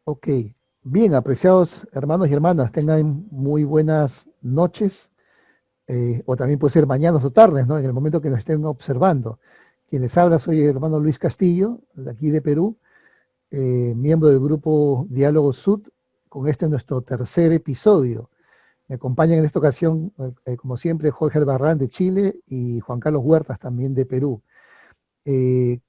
Ok, bien, apreciados hermanos y hermanas, tengan muy buenas noches, o también puede ser mañanas o tardes, ¿no? En el momento que nos estén observando. Quien les habla soy el hermano Luis Castillo, de aquí de Perú, miembro del grupo Diálogo Sud, con este nuestro tercer episodio. Me acompañan en esta ocasión, como siempre, Jorge Albarrán de Chile y Juan Carlos Huertas también de Perú.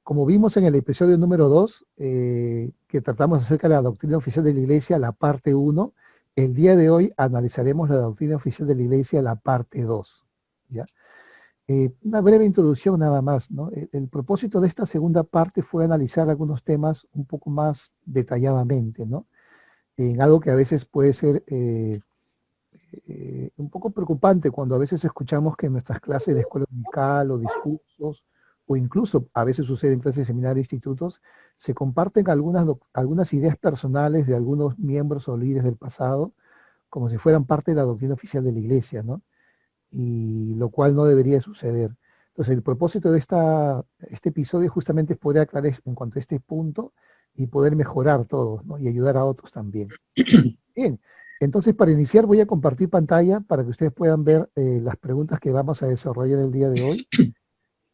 Como vimos en el episodio número 2, que tratamos acerca de la doctrina oficial de la Iglesia, la parte uno, el día de hoy analizaremos la doctrina oficial de la Iglesia, la parte 2. ¿Ya? Una breve introducción nada más, ¿no? El propósito de esta segunda parte fue analizar algunos temas un poco más detalladamente, ¿no? En algo que a veces puede ser un poco preocupante cuando a veces escuchamos que en nuestras clases de escuela dominical o discursos, o incluso a veces sucede en clases de seminario e institutos, se comparten algunas ideas personales de algunos miembros o líderes del pasado, como si fueran parte de la doctrina oficial de la Iglesia, ¿no? Y lo cual no debería suceder. Entonces, el propósito de este episodio justamente es poder aclarar en cuanto a este punto y poder mejorar todos, ¿no? Y ayudar a otros también. Bien, entonces para iniciar voy a compartir pantalla para que ustedes puedan ver las preguntas que vamos a desarrollar el día de hoy.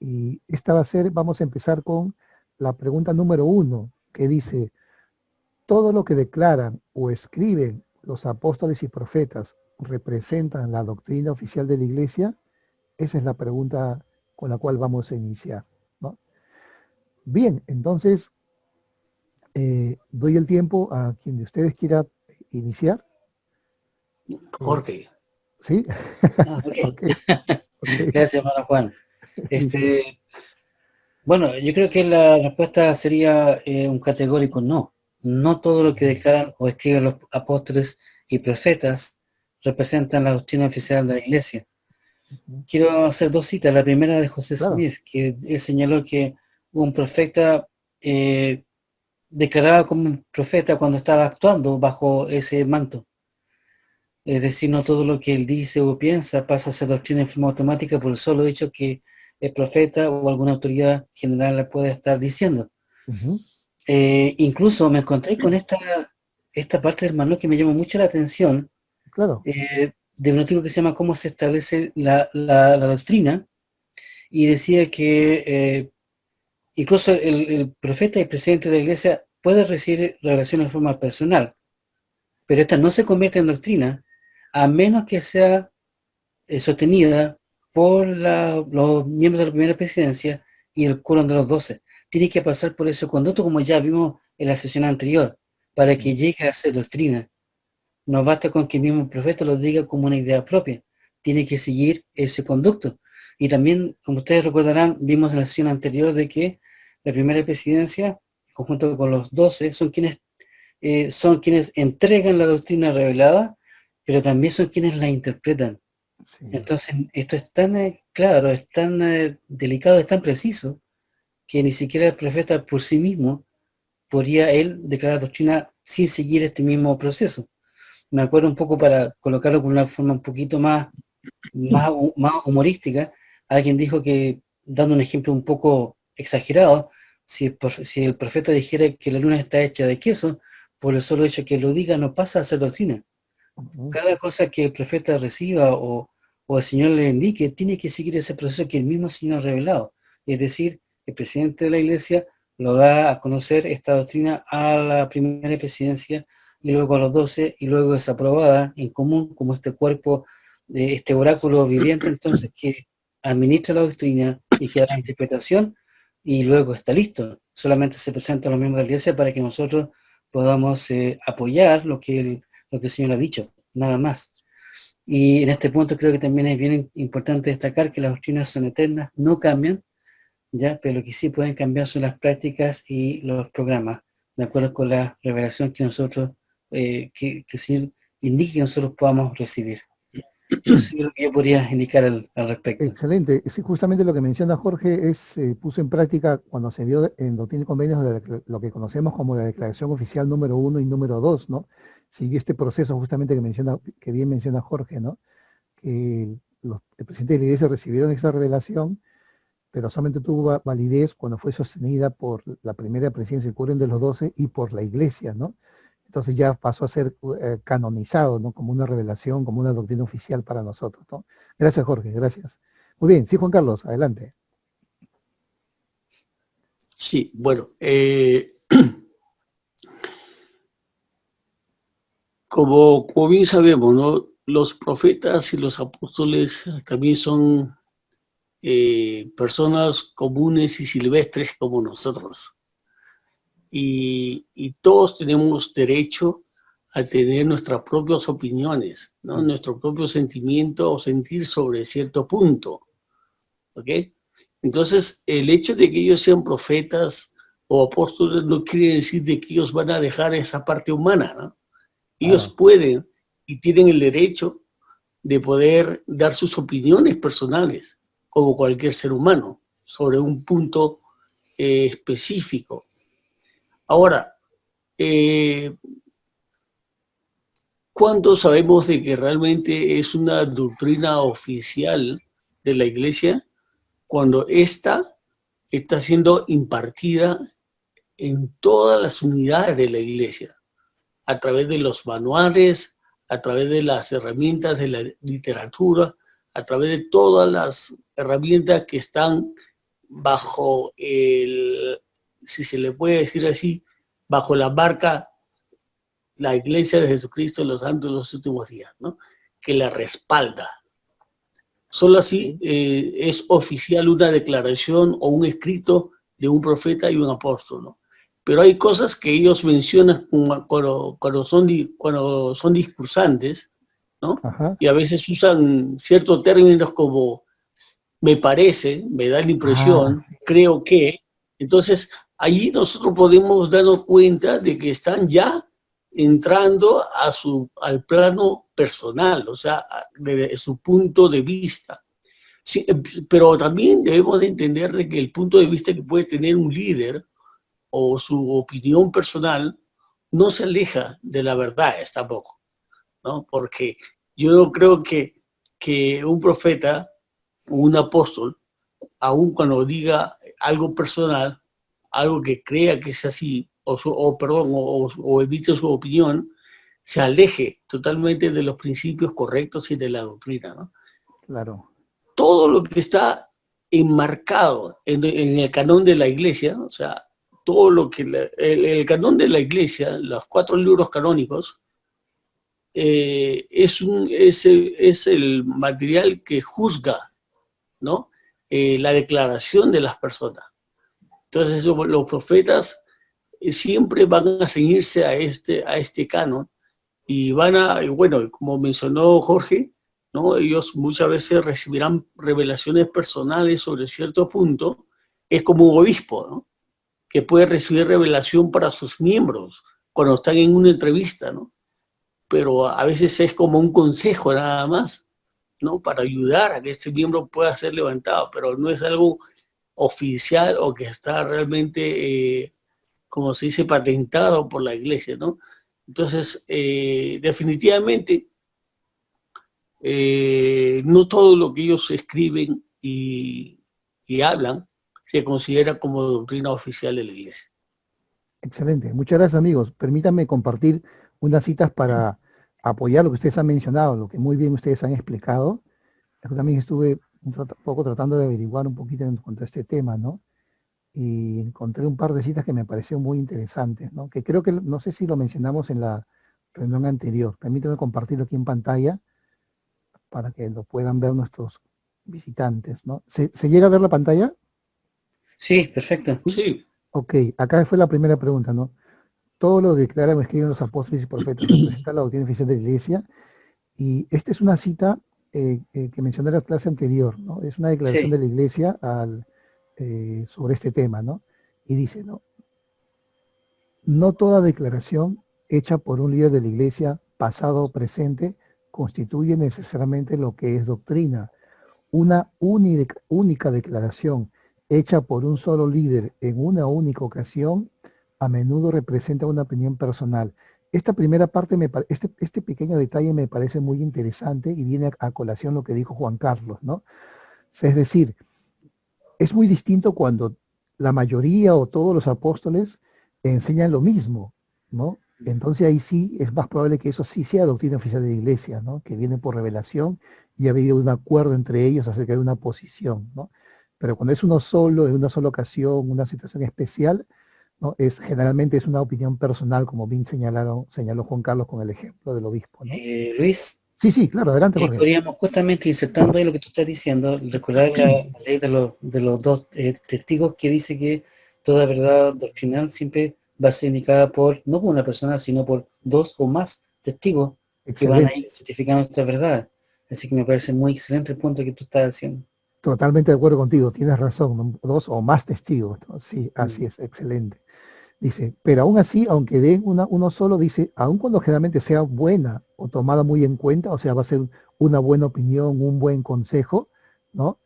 Y esta va a ser, vamos a empezar con la pregunta número uno, que dice, ¿todo lo que declaran o escriben los apóstoles y profetas representan la doctrina oficial de la Iglesia? Esa es la pregunta con la cual vamos a iniciar, ¿no? Bien, entonces doy el tiempo a quien de ustedes quiera iniciar. Eh, Jorge. ¿Sí? Ok. Ok, ok, Gracias, hermano Juan. listo. Este, bueno, yo creo que la respuesta sería un categórico no. No todo lo que declaran o escriben los apóstoles y profetas representan la doctrina oficial de la Iglesia. Ujú. Quiero hacer dos citas. La primera de José Claro, Smith, que él señaló que un profeta eh, declaraba como un profeta cuando estaba actuando bajo ese manto. Es decir, no todo lo que él dice o piensa pasa a ser doctrina en forma automática por el solo hecho que el profeta o alguna autoridad general le puede estar diciendo. ujú, Incluso me encontré con esta parte, hermano, que me llamó mucho la atención, claro, de un artículo que se llama Cómo se establece la doctrina, y decía que incluso el profeta y presidente de la iglesia puede recibir revelaciones de forma personal, pero esta no se convierte en doctrina a menos que sea sostenida por los miembros de la primera presidencia y el quórum de los 12. Tiene que pasar por ese conducto, como ya vimos en la sesión anterior, para que llegue a ser doctrina. No basta con que el mismo profeta lo diga como una idea propia, tiene que seguir ese conducto. Y también, como ustedes recordarán, vimos en la sesión anterior de que la primera presidencia, en conjunto con los 12, son quienes entregan la doctrina revelada, pero también son quienes la interpretan. sí. Entonces, esto es tan claro, es tan delicado, es tan preciso, que ni siquiera el profeta por sí mismo podría él declarar doctrina sin seguir este mismo proceso. Me acuerdo un poco, para colocarlo con una forma un poquito más humorística, alguien dijo que, dando un ejemplo un poco exagerado, si el profeta dijera que la luna está hecha de queso, por el solo hecho que lo diga no pasa a ser doctrina. Ujú, Cada cosa que el profeta reciba o el Señor le indique, tiene que seguir ese proceso que el mismo Señor ha revelado. Es decir, el presidente de la iglesia lo da a conocer esta doctrina a la primera presidencia y luego a los 12, y luego es aprobada en común como este cuerpo, de este oráculo viviente, entonces, que administra la doctrina y que da la interpretación, y luego está listo. Solamente se presenta a los miembros de la iglesia para que nosotros podamos apoyar lo que el Señor ha dicho, nada más. Y en este punto creo que también es bien importante destacar que las doctrinas son eternas, no cambian, ya, pero lo que sí pueden cambiar son las prácticas y los programas, de acuerdo con la revelación que nosotros, que el Señor indique que nosotros podamos recibir. Eso es lo que yo podría indicar al respecto. excelente. Sí, justamente lo que menciona Jorge puso en práctica cuando se dio en Doctrina y Convenios lo que conocemos como la Declaración Oficial número uno y número 2, ¿no? Siguió este proceso justamente que bien menciona Jorge, ¿no? Que el presidente de la Iglesia recibieron esa revelación, pero solamente tuvo validez cuando fue sostenida por la primera presidencia, el quórum de los 12, y por la Iglesia, ¿no? Entonces ya pasó a ser canonizado, ¿no? Como una revelación, como una doctrina oficial para nosotros, ¿no? Gracias, Jorge, gracias. Muy bien, sí, Juan Carlos, adelante. Sí, bueno, como bien sabemos, ¿no? Los profetas y los apóstoles también son personas comunes y silvestres como nosotros. Y todos tenemos derecho a tener nuestras propias opiniones, ¿no? Nuestro propio sentimiento o sentir sobre cierto punto, ¿ok? Entonces, el hecho de que ellos sean profetas o apóstoles no quiere decir de que ellos van a dejar esa parte humana, ¿no? Ellos pueden y tienen el derecho de poder dar sus opiniones personales, como cualquier ser humano, sobre un punto específico. Ahora, ¿cuándo sabemos de que realmente es una doctrina oficial de la Iglesia? Cuando ésta está siendo impartida en todas las unidades de la Iglesia, a través de los manuales, a través de las herramientas de la literatura, a través de todas las herramientas que están bajo el, si se le puede decir así, bajo la marca la Iglesia de Jesucristo en los santos de los últimos días, ¿no? Que la respalda. Solo así es oficial una declaración o un escrito de un profeta y un apóstol, ¿no? Pero hay cosas que ellos mencionan cuando son discursantes, ¿no? Ajá. Y a veces usan ciertos términos como me parece, me da la impresión, Sí. creo que. Entonces, allí nosotros podemos darnos cuenta de que están ya entrando al plano personal, o sea, de su punto de vista. Sí, pero también debemos de entender de que el punto de vista que puede tener un líder o su opinión personal no se aleja de la verdad tampoco, ¿no? Porque yo no creo que un profeta o un apóstol, aun cuando diga algo personal, algo que crea que es así, o emite su opinión, se aleje totalmente de los principios correctos y de la doctrina, ¿no? Claro. Todo lo que está enmarcado en el canon de la Iglesia, o sea, todo lo que el canon de la Iglesia, los 4 libros canónicos, es el material que juzga, ¿no? La declaración de las personas. Entonces los profetas siempre van a ceñirse a este canon y bueno, como mencionó Jorge, ¿no? Ellos muchas veces recibirán revelaciones personales sobre cierto punto. Es como un obispo, ¿no? Que puede recibir revelación para sus miembros cuando están en una entrevista, ¿no? Pero a veces es como un consejo nada más, ¿no? Para ayudar a que este miembro pueda ser levantado, pero no es algo oficial o que está realmente, como se dice, patentado por la Iglesia, ¿no? Entonces, definitivamente, no todo lo que ellos escriben y hablan se considera como doctrina oficial de la Iglesia. Excelente. Muchas gracias, amigos. Permítanme compartir unas citas para apoyar lo que ustedes han mencionado, lo que muy bien ustedes han explicado. Yo también estuve un poco tratando de averiguar un poquito en cuanto a este tema, ¿no? Y encontré un par de citas que me parecieron muy interesantes, ¿no? Que creo que, no sé si lo mencionamos en la reunión anterior. Permítanme compartirlo aquí en pantalla para que lo puedan ver nuestros visitantes, ¿no? ¿Se llega a ver la pantalla? Sí, perfecto. Sí. Ok, acá fue la primera pregunta, ¿no? Todo lo declaran o escriben los apóstoles y profetas, representa la doctrina oficial de la Iglesia. Y esta es una cita que mencioné en la clase anterior, ¿no? Es una declaración Sí. de la Iglesia sobre este tema, ¿no? Y dice, ¿no? No toda declaración hecha por un líder de la Iglesia, pasado o presente, constituye necesariamente lo que es doctrina. Una única declaración hecha por un solo líder en una única ocasión a menudo representa una opinión personal. Esta primera parte, este pequeño detalle me parece muy interesante y viene a colación lo que dijo Juan Carlos, ¿no? Es decir, es muy distinto cuando la mayoría o todos los apóstoles enseñan lo mismo, ¿no? entonces ahí sí es más probable que eso sí sea doctrina oficial de la Iglesia, ¿no? Que viene por revelación y ha habido un acuerdo entre ellos acerca de una posición, ¿no? Pero cuando es uno solo, en una sola ocasión, una situación especial, ¿no? Generalmente es una opinión personal, como bien señaló Juan Carlos con el ejemplo del obispo, ¿no? Luis, Sí, sí, claro, adelante, Jorge. podríamos justamente insertando ahí lo que tú estás diciendo, recordar la ley de los dos testigos que dice que toda verdad doctrinal siempre va a ser indicada no por una persona, sino por dos o más testigos que van a Excelente, ir certificando esta verdad. Así que me parece muy excelente el punto que tú estás haciendo. totalmente de acuerdo contigo, tienes razón, ¿no? Dos o más testigos, ¿no? Sí, así Mm. es, excelente. Dice, pero aún así, aunque den uno solo, dice, aun cuando generalmente sea buena o tomada muy en cuenta, o sea, va a ser una buena opinión, un buen consejo, ¿no?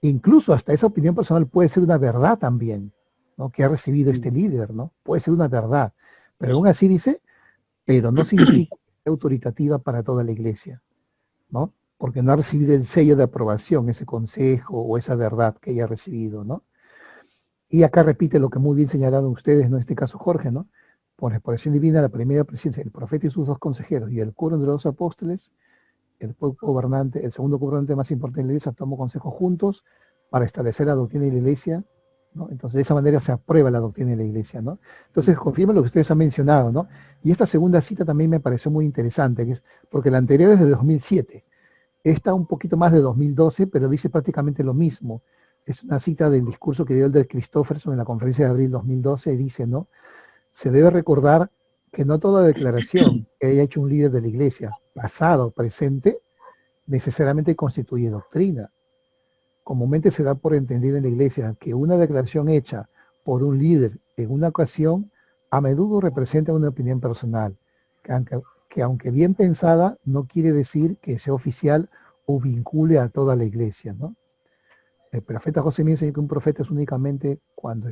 Incluso hasta esa opinión personal puede ser una verdad también, ¿no? Que ha recibido este líder, ¿no? Puede ser una verdad. Pero aún así dice, pero no significa que sea autoritativa para toda la iglesia, ¿no? Porque no ha recibido el sello de aprobación, ese consejo o esa verdad que haya recibido, ¿no? Y acá repite lo que muy bien señalaron ustedes, ¿no? En este caso Jorge, ¿no? Por exposición divina, la primera presidencia, el profeta y sus dos consejeros, y el quórum de los apóstoles, gobernante, el segundo gobernante más importante de la iglesia, tomó consejo juntos para establecer la doctrina de la iglesia, ¿no? Entonces, de esa manera se aprueba la doctrina de la iglesia, ¿no? Entonces, confirma lo que ustedes han mencionado, ¿no? Y esta segunda cita también me pareció muy interesante, que es, porque la anterior es de 2007, esta un poquito más de 2012, pero dice prácticamente lo mismo. Es una cita del discurso que dio el del Christofferson en la conferencia de abril 2012 y dice, ¿no? Se debe recordar que no toda declaración que haya hecho un líder de la iglesia, pasado o presente, necesariamente constituye doctrina. Comúnmente se da por entendido en la iglesia que una declaración hecha por un líder en una ocasión a menudo representa una opinión personal, que aunque bien pensada no quiere decir que sea oficial o vincule a toda la iglesia, ¿no? El profeta José me enseña que un profeta es únicamente cuando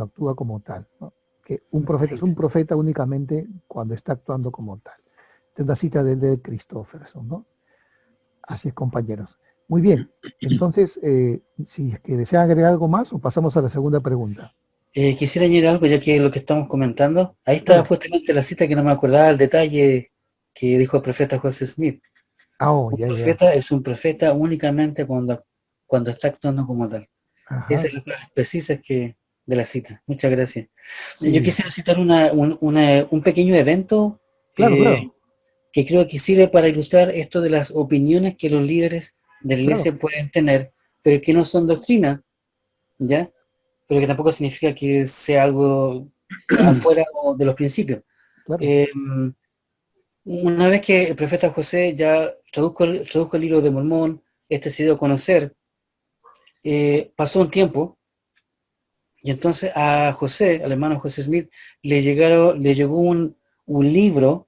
actúa como tal, ¿no? Que un profeta es un profeta únicamente cuando está actuando como tal. Esta es una cita de Christofferson, ¿no? Así es, compañeros. Muy bien. Entonces, si es que desean agregar algo más o pasamos a la segunda pregunta. Quisiera añadir algo, ya que lo que estamos comentando, ahí está Claro. justamente la cita que no me acordaba el detalle que dijo el profeta José Smith. Ah, oh, Un ya, ya. profeta es un profeta únicamente cuando está actuando como tal. Esa Ajá. es la palabra precisa de la cita. Muchas gracias. Yo Sí. quisiera citar un pequeño evento Claro, claro, que creo que sirve para ilustrar esto de las opiniones que los líderes de la claro, iglesia pueden tener, pero que no son doctrina, ¿ya? Pero que tampoco significa que sea algo afuera de los principios. claro. Eh, una vez que el profeta José ya tradujo el libro de Mormón, este se dio a conocer, pasó un tiempo, y entonces a José, al hermano José Smith, le llegó un libro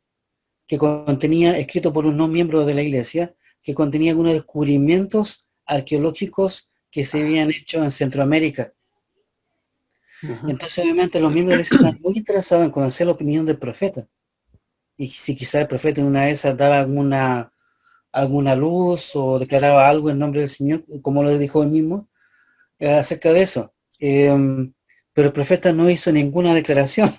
que contenía, escrito por un no miembro de la iglesia, que contenía algunos descubrimientos arqueológicos que se habían hecho en Centroamérica. Entonces, obviamente, los miembros de la iglesia están muy interesados en conocer la opinión del profeta. Y si quizá el profeta en una de esas daba alguna luz o declaraba algo en nombre del Señor, como lo dijo él mismo, acerca de eso. Pero el profeta no hizo ninguna declaración.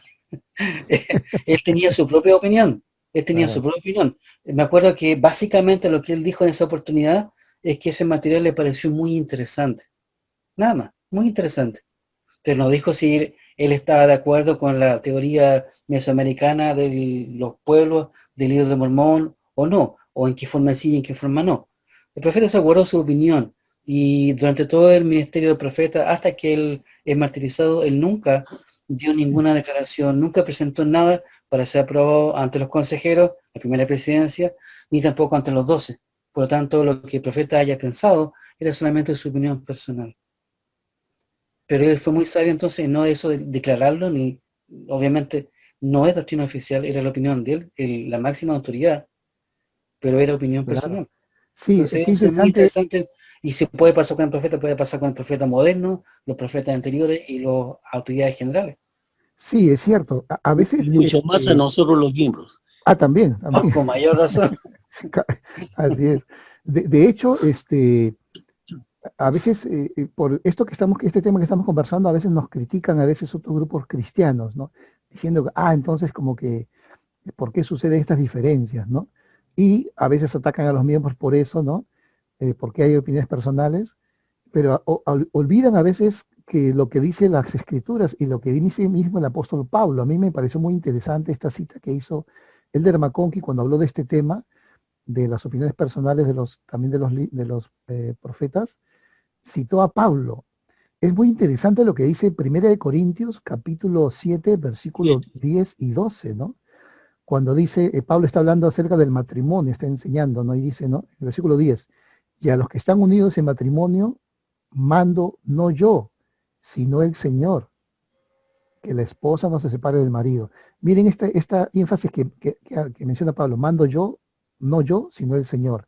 Él tenía su propia opinión. Él tenía su Claro. propia opinión. Me acuerdo que básicamente lo que él dijo en esa oportunidad es que ese material le pareció muy interesante. Nada más, muy interesante. Pero no dijo si él estaba de acuerdo con la teoría mesoamericana de los pueblos del libro de Mormón o no, o en qué forma sí y en qué forma no. El profeta se guardó su opinión y durante todo el ministerio del profeta, hasta que él es martirizado, él nunca dio ninguna declaración, nunca presentó nada para ser aprobado ante los consejeros, la primera presidencia, ni tampoco ante los 12. Por lo tanto, lo que el profeta haya pensado era solamente su opinión personal. Pero él fue muy sabio entonces en no eso de declararlo, ni obviamente no es doctrina oficial, era la opinión de él, la máxima autoridad, pero era opinión Claro. personal. Sí, Entonces qué eso es muy interesante. interesante y se puede pasar con el profeta, puede pasar con el profeta moderno, los profetas anteriores y las autoridades generales. Sí, es cierto. A veces, Y mucho más a nosotros los miembros. también, también. Con mayor razón. Así es. De hecho, a veces, por esto este tema que estamos conversando, a veces nos critican a veces otros grupos cristianos, ¿no? Diciendo que, entonces como que ¿Por qué suceden estas diferencias, ¿no? Y a veces atacan a los miembros por eso, ¿no? Porque hay opiniones personales, pero olvidan a veces que lo que dicen las escrituras y lo que dice mismo el apóstol Pablo. A mí me pareció muy interesante esta cita que hizo Elder McConkie cuando habló de este tema, de las opiniones personales también de los profetas. Citó a Pablo. Es muy interesante lo que dice 1 Corintios capítulo 7, versículos 10 y 12, ¿no? Cuando dice, Pablo está hablando acerca del matrimonio, está enseñando, ¿no? Y dice, ¿no? El versículo 10, y a los que están unidos en matrimonio, mando no yo, sino el Señor, que la esposa no se separe del marido. Miren esta énfasis que menciona Pablo, mando yo, no yo, sino el Señor.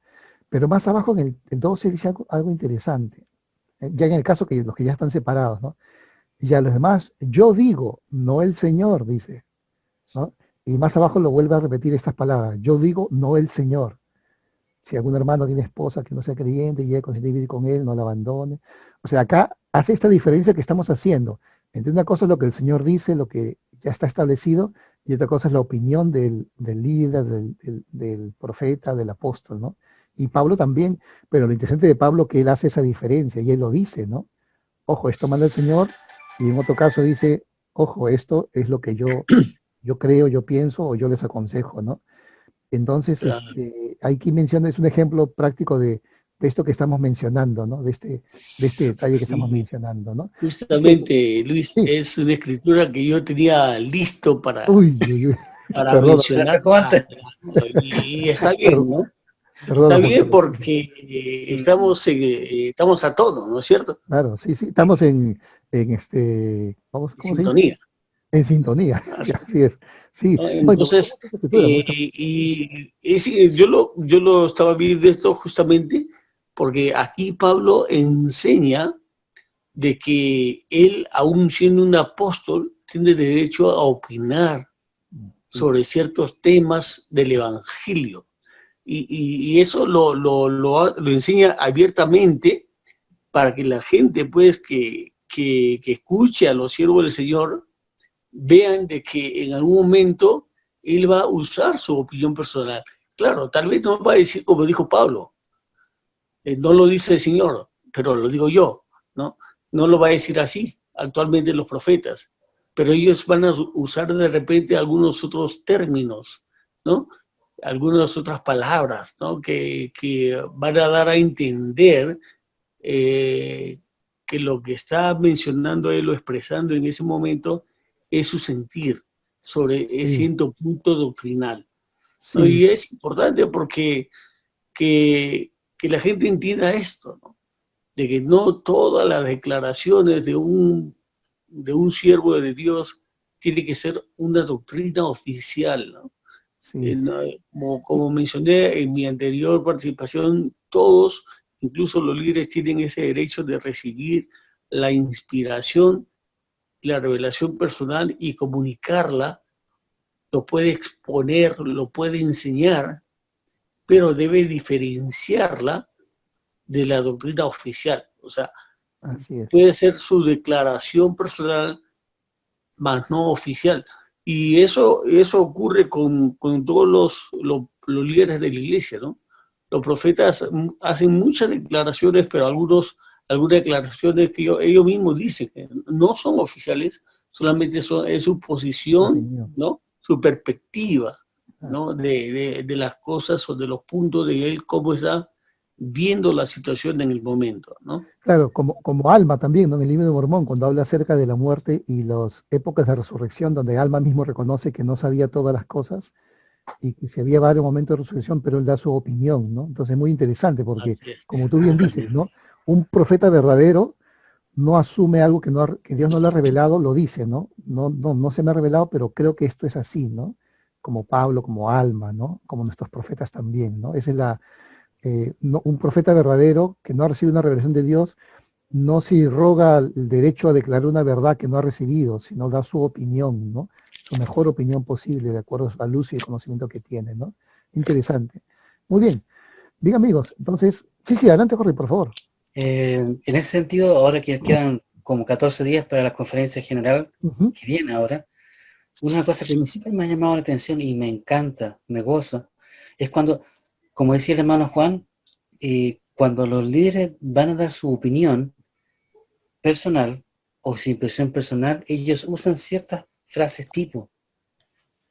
Pero más abajo en el 12 dice algo interesante, ya en el caso que los que ya están separados, ¿no? Y a los demás, yo digo, no el Señor, dice, ¿no? Y más abajo lo vuelve a repetir estas palabras, yo digo, no el Señor. Si algún hermano tiene esposa que no sea creyente y ella consigue vivir con él, no la abandone. O sea, acá hace esta diferencia que estamos haciendo. Entre una cosa es lo que el Señor dice, lo que ya está establecido, y otra cosa es la opinión del líder, del profeta, del apóstol, ¿no? Y Pablo también, pero lo interesante de Pablo es que él hace esa diferencia y él lo dice, ¿no? Ojo, esto manda el Señor, y en otro caso dice, ojo, esto es lo que yo creo, yo pienso o yo les aconsejo, ¿no? Entonces, Claro. aquí menciona, es un ejemplo práctico de esto que estamos mencionando, ¿no? De este detalle que estamos Sí, mencionando, ¿no? justamente, Luis, Sí. es una escritura que yo tenía listo para Uy, uy, uy. Perdón, ¿La mencionar. sacó antes? Y está bien, ¿no? perdón, Está Juan bien Carlos. porque estamos a todo, ¿no es cierto? Claro, sí, estamos en ¿cómo se dice? Sintonía. En sintonía, Así, así es. Sí, ¿no? no, y me gustó Entonces, mucho esta escritura, me gusta. yo lo estaba viendo esto justamente porque aquí Pablo enseña de que él, aún siendo un apóstol, tiene derecho a opinar sobre ciertos temas del Evangelio. Y eso lo enseña abiertamente para que la gente, pues, que escuche a los siervos del Señor, vean de que en algún momento él va a usar su opinión personal. Claro, tal vez no va a decir como dijo Pablo, no lo dice el Señor, pero lo digo yo, ¿no? No lo va a decir así actualmente los profetas, pero ellos van a usar de repente algunos otros términos, ¿no? Algunas otras palabras, ¿no? Que van a dar a entender que lo que está mencionando él o expresando en ese momento es su sentir sobre ese cierto punto doctrinal, ¿no? Sí, Y es importante porque que la gente entienda esto, ¿no? De que no todas las declaraciones de un siervo de Dios tiene que ser una doctrina oficial, ¿no? sí, Como mencioné en mi anterior participación, todos, incluso los líderes, tienen ese derecho de recibir la inspiración, la revelación personal y comunicarla. Lo puede exponer, lo puede enseñar, pero debe diferenciarla de la doctrina oficial. O sea, así es. puede ser su declaración personal, más no oficial. Y eso ocurre con todos los líderes de la iglesia, ¿no? Los profetas hacen muchas declaraciones, pero algunas declaraciones que ellos mismos dicen que no son oficiales, solamente es su posición, ¿no? Su perspectiva, ¿no? De las cosas o de los puntos de él, cómo está viendo la situación en el momento, ¿no? Claro, como Alma también, ¿no? En el libro de Mormón, cuando habla acerca de la muerte y las épocas de resurrección, donde Alma mismo reconoce que no sabía todas las cosas y que si había varios momentos de resurrección, pero él da su opinión, ¿no? Entonces es muy interesante porque, como tú bien dices, ¿no? Un profeta verdadero no asume algo que Dios no le ha revelado, lo dice, ¿no? No se me ha revelado, pero creo que esto es así, ¿no? Como Pablo, como Alma, ¿no? Como nuestros profetas también, ¿no? Esa es un profeta verdadero que no ha recibido una revelación de Dios, no se roga el derecho a declarar una verdad que no ha recibido, sino da su opinión, ¿no? Su mejor opinión posible, de acuerdo a la luz y el conocimiento que tiene, ¿no? Interesante. Muy bien. Bien, amigos. Entonces, sí, adelante, Jorge, por favor. En ese sentido, ahora que quedan como 14 días para la conferencia general, que viene ahora, una cosa que siempre me ha llamado la atención y me encanta, me goza, es cuando, como decía el hermano Juan, cuando los líderes van a dar su opinión personal o su impresión personal, ellos usan ciertas frases tipo.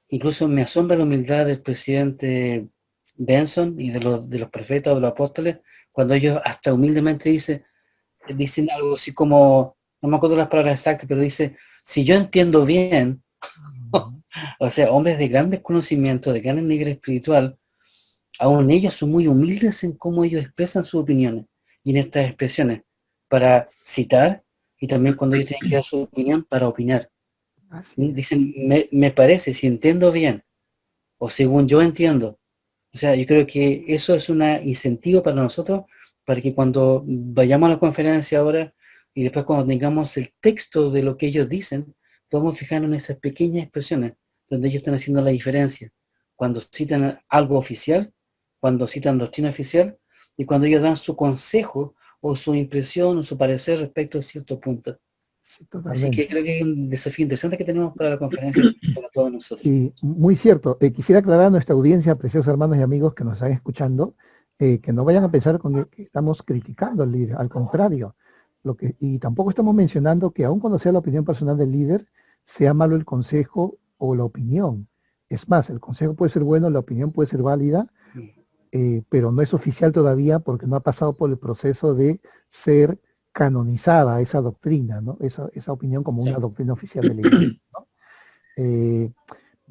Incluso me asombra la humildad del presidente Benson y de los profetas o de los apóstoles, cuando ellos hasta humildemente dicen algo así como, no me acuerdo las palabras exactas, pero dice, si yo entiendo bien, o sea, hombres de grandes conocimientos, de gran nivel espiritual, aún ellos son muy humildes en cómo ellos expresan sus opiniones y en estas expresiones, para citar y también cuando ellos tienen que dar su opinión para opinar. Así es. Dicen, me parece, si entiendo bien, o según yo entiendo. O sea, yo creo que eso es un incentivo para nosotros, para que cuando vayamos a la conferencia ahora y después cuando tengamos el texto de lo que ellos dicen, podamos fijarnos en esas pequeñas expresiones donde ellos están haciendo la diferencia. Cuando citan algo oficial, cuando citan doctrina oficial y cuando ellos dan su consejo o su impresión o su parecer respecto a cierto punto. Sí, Así que totalmente. creo que es un desafío interesante que tenemos para la conferencia para todos nosotros. Sí, muy cierto. Quisiera aclarar a nuestra audiencia, preciosos hermanos y amigos que nos están escuchando, que no vayan a pensar que estamos criticando al líder, al contrario. Y tampoco estamos mencionando que aun cuando sea la opinión personal del líder, sea malo el consejo o la opinión. Es más, el consejo puede ser bueno, la opinión puede ser válida, pero no es oficial todavía porque no ha pasado por el proceso de ser canonizada esa doctrina, ¿no? Esa opinión como una Sí. doctrina oficial de la iglesia, ¿no? Eh,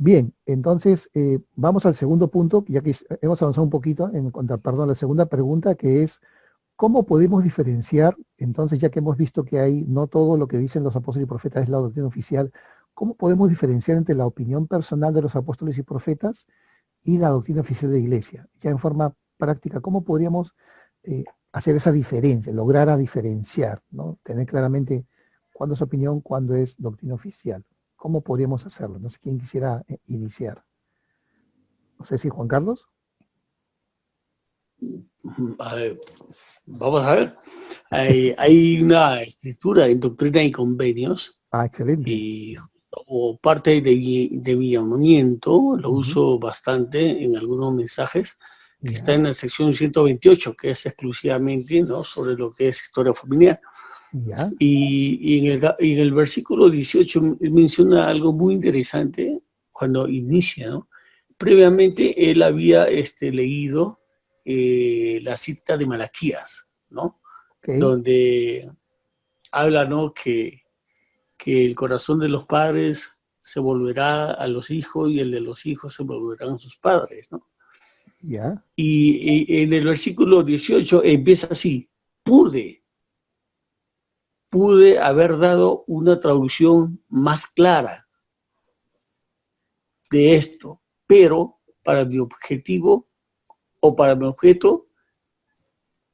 Bien, entonces vamos al segundo punto, ya que hemos avanzado un poquito en cuanto a, perdón, la segunda pregunta, que es, ¿cómo podemos diferenciar, entonces ya que hemos visto que hay, no todo lo que dicen los apóstoles y profetas es la doctrina oficial, ¿cómo podemos diferenciar entre la opinión personal de los apóstoles y profetas y la doctrina oficial de la iglesia? Ya en forma práctica, ¿cómo podríamos hacer esa diferencia, lograr a diferenciar, ¿no? Tener claramente cuándo es opinión, cuándo es doctrina oficial? ¿Cómo podríamos hacerlo? No sé quién quisiera iniciar. No sé si Juan Carlos. A ver, vamos a ver. Hay una escritura en Doctrina y Convenios Ah, excelente. y como parte de mi llamamiento, lo Ujú. uso bastante en algunos mensajes, que está Ya, en la sección 128, que es exclusivamente, ¿no?, sobre lo que es historia familiar. ya, Y en el versículo 18 menciona algo muy interesante cuando inicia, ¿no? Previamente él había leído la cita de Malaquías, ¿no? ok, Donde habla, ¿no?, que el corazón de los padres se volverá a los hijos y el de los hijos se volverán a sus padres, ¿no? ya, Y en el versículo 18 empieza así: pude haber dado una traducción más clara de esto, pero para mi objetivo o para mi objeto,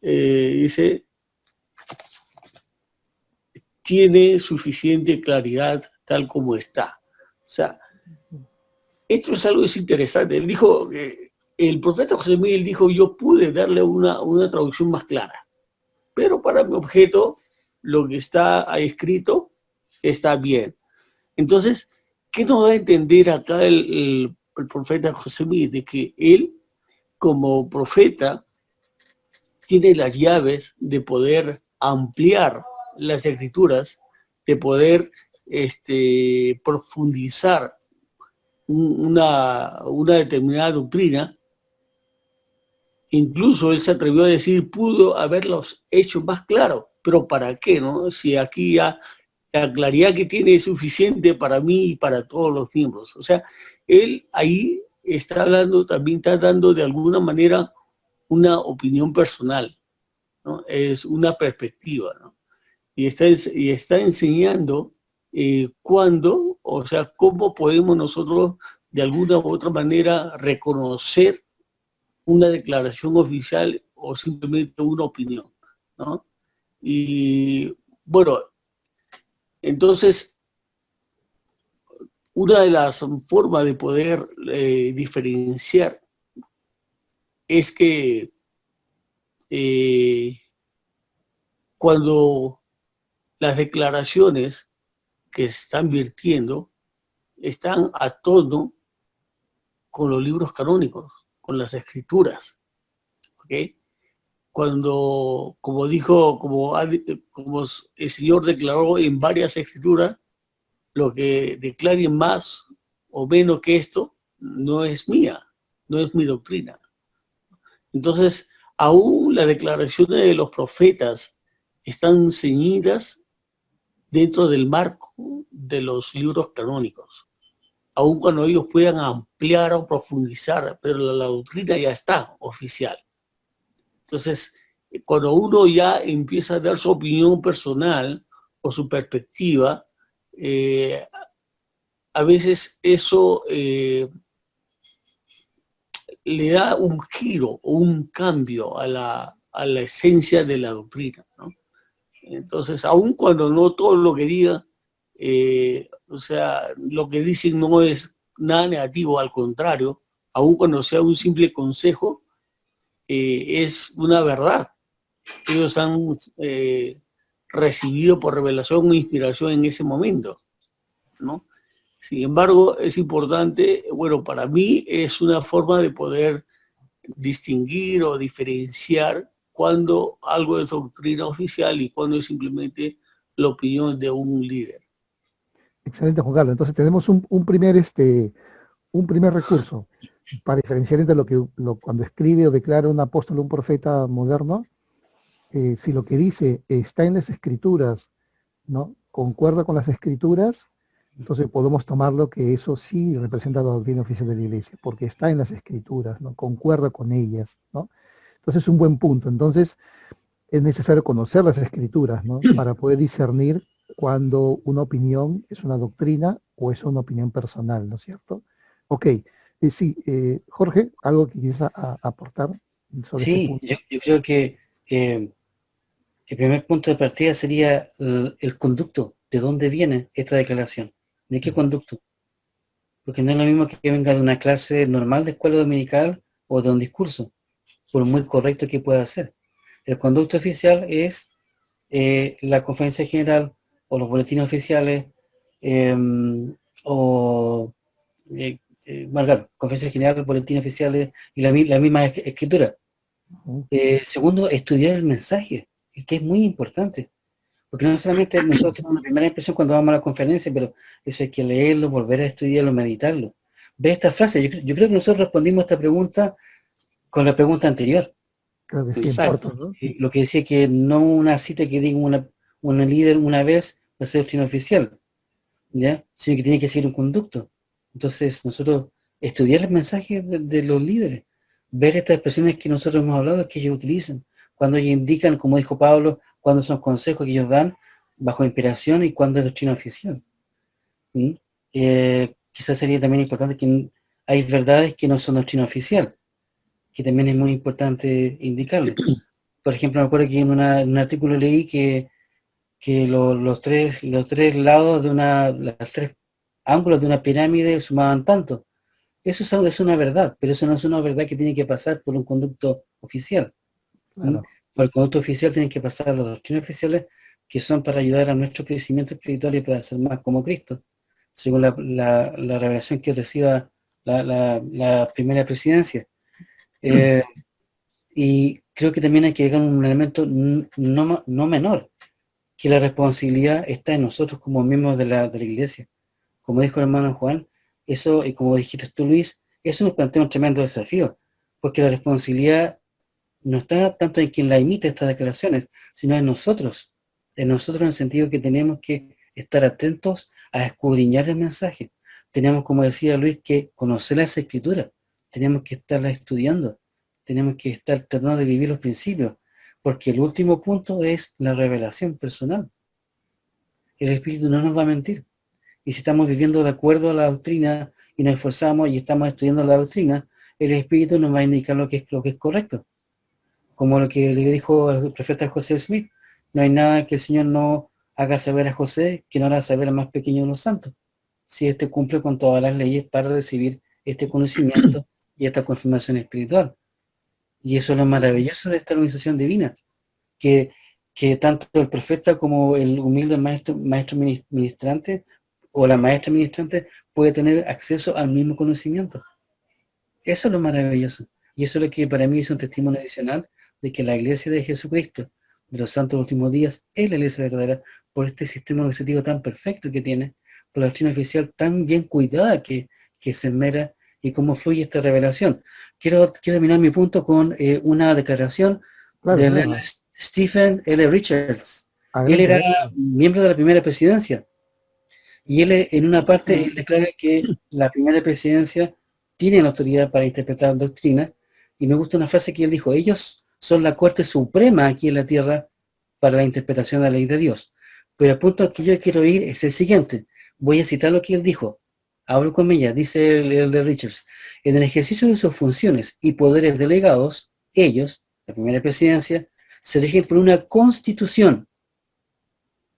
dice, tiene suficiente claridad tal como está. O sea, esto es algo es interesante. Él dijo, el profeta José Miguel dijo, yo pude darle una traducción más clara, pero para mi objeto, lo que está ahí escrito está bien. Entonces, ¿qué nos da a entender acá el profeta José Miguel? De que él, como profeta, tiene las llaves de poder ampliar las escrituras, de poder profundizar una determinada doctrina. Incluso él se atrevió a decir, pudo haberlos hecho más claros, pero ¿para qué, no? Si aquí ya la claridad que tiene es suficiente para mí y para todos los miembros. O sea, él ahí está hablando, también está dando de alguna manera una opinión personal, ¿no? Es una perspectiva, ¿no? Y está enseñando cuándo, o sea, cómo podemos nosotros de alguna u otra manera reconocer una declaración oficial o simplemente una opinión, ¿no? Y bueno, entonces, una de las formas de poder diferenciar es que eh, cuando las declaraciones que se están virtiendo están a tono con los libros canónicos, con las escrituras. ¿Okay? Cuando, como el Señor declaró en varias escrituras, lo que declare más o menos que esto no es mía, no es mi doctrina. Entonces, aún las declaraciones de los profetas están ceñidas dentro del marco de los libros canónicos, aun cuando ellos puedan ampliar o profundizar, pero la doctrina ya está oficial. Entonces, cuando uno ya empieza a dar su opinión personal o su perspectiva, a veces eso le da un giro o un cambio a la esencia de la doctrina, ¿no? Entonces, aun cuando no todo lo que diga, o sea, lo que dicen no es nada negativo, al contrario, aun cuando sea un simple consejo, es una verdad. Ellos han recibido por revelación o inspiración en ese momento, ¿no? Sin embargo, es importante, bueno, para mí es una forma de poder distinguir o diferenciar cuando algo es doctrina oficial y cuando es simplemente la opinión de un líder. Excelente, Juan Carlos. Entonces tenemos un primer recurso para diferenciar entre cuando escribe o declara un apóstol o un profeta moderno. Si lo que dice está en las escrituras, ¿no? Concuerda con las escrituras, entonces podemos tomarlo que eso sí representa la doctrina oficial de la iglesia, porque está en las escrituras, ¿no? Concuerda con ellas, ¿no? Entonces es un buen punto. Entonces es necesario conocer las escrituras, ¿no? Para poder discernir cuando una opinión es una doctrina o es una opinión personal, ¿no es cierto? Ok, sí, Jorge, ¿algo que quieras aportar sobre este Sí, punto? yo creo que el primer punto de partida sería el conducto, de dónde viene esta declaración, de qué conducto. Porque no es lo mismo que venga de una clase normal de escuela dominical o de un discurso, por muy correcto que pueda ser. El conducto oficial es la conferencia general o los boletines oficiales bueno, claro, conferencia general, boletines oficiales y la misma escritura. Segundo, estudiar el mensaje, que es muy importante. Porque no solamente nosotros tenemos una primera impresión cuando vamos a la conferencia, pero eso hay que leerlo, volver a estudiarlo, meditarlo. Ver esta frase, yo creo que nosotros respondimos a esta pregunta con la pregunta anterior. Creo que sí, en Exacto, corto. ¿no? Lo que decía que no una cita que diga una líder una vez va a ser doctrina oficial, ¿ya? Sino que tiene que seguir un conducto. Entonces, nosotros estudiar el mensaje de los líderes, ver estas expresiones que nosotros hemos hablado, que ellos utilizan, cuando ellos indican, como dijo Pablo, cuándo son consejos que ellos dan bajo inspiración y cuándo es doctrina oficial. ¿Sí? Quizás sería también importante que hay verdades que no son doctrina oficial, que también es muy importante indicarle. Por ejemplo, me acuerdo que en un artículo leí que los tres lados de las tres ángulos de una pirámide sumaban tanto. Eso es una verdad, pero eso no es una verdad que tiene que pasar por un conducto oficial. Claro. Por el conducto oficial tienen que pasar las doctrinas oficiales que son para ayudar a nuestro crecimiento espiritual y para ser más como Cristo, según la revelación que reciba la primera presidencia. Y creo que también hay que llegar a un elemento no menor, que la responsabilidad está en nosotros como miembros de la iglesia. Como dijo el hermano Juan, eso, y como dijiste tú, Luis, eso nos plantea un tremendo desafío, porque la responsabilidad no está tanto en quien la imite estas declaraciones, sino en nosotros en el sentido que tenemos que estar atentos a escudriñar el mensaje. Tenemos, como decía Luis, que conocer las escrituras, tenemos que estarlas estudiando, tenemos que estar tratando de vivir los principios, porque el último punto es la revelación personal. El Espíritu no nos va a mentir. Y si estamos viviendo de acuerdo a la doctrina y nos esforzamos y estamos estudiando la doctrina, el Espíritu nos va a indicar lo que es correcto. Como lo que le dijo el profeta José Smith, no hay nada que el Señor no haga saber a José que no hará saber al más pequeño de los santos, si éste cumple con todas las leyes para recibir este conocimiento y esta confirmación espiritual. Y eso es lo maravilloso de esta organización divina, que tanto el profeta como el humilde maestro ministrante o la maestra ministrante puede tener acceso al mismo conocimiento. Eso es lo maravilloso. Y eso es lo que para mí es un testimonio adicional de que la iglesia de Jesucristo, de los santos últimos días, es la iglesia verdadera por este sistema organizativo tan perfecto que tiene, por la doctrina oficial tan bien cuidada que se esmera y cómo fluye esta revelación. Quiero terminar mi punto con una declaración de Stephen L. Richards. Él era miembro de la primera presidencia. Y él en una parte él declara que la primera presidencia tiene la autoridad para interpretar doctrina, y me gusta una frase que él dijo: ellos son la Corte Suprema aquí en la tierra para la interpretación de la ley de Dios. Pero el punto que yo quiero ir es el siguiente. Voy a citar lo que él dijo. Abro comillas, dice el de Richards: en el ejercicio de sus funciones y poderes delegados, ellos, la primera presidencia, se rigen por una constitución.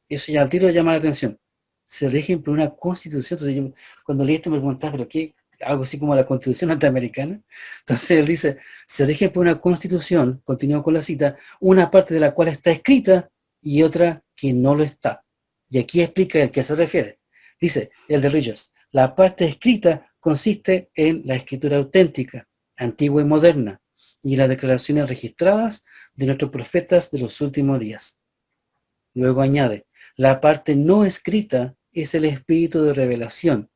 Eso ya al tiro llama la atención. Se rigen por una constitución. Entonces yo, cuando leí esto me preguntaba, ¿pero qué? Algo así como la constitución norteamericana. Entonces él dice, se rigen por una constitución, continúo con la cita, una parte de la cual está escrita y otra que no lo está. Y aquí explica a qué se refiere. Dice el de Richards: la parte escrita consiste en la escritura auténtica, antigua y moderna, y las declaraciones registradas de nuestros profetas de los últimos días. Luego añade: la parte no escrita es el espíritu de revelación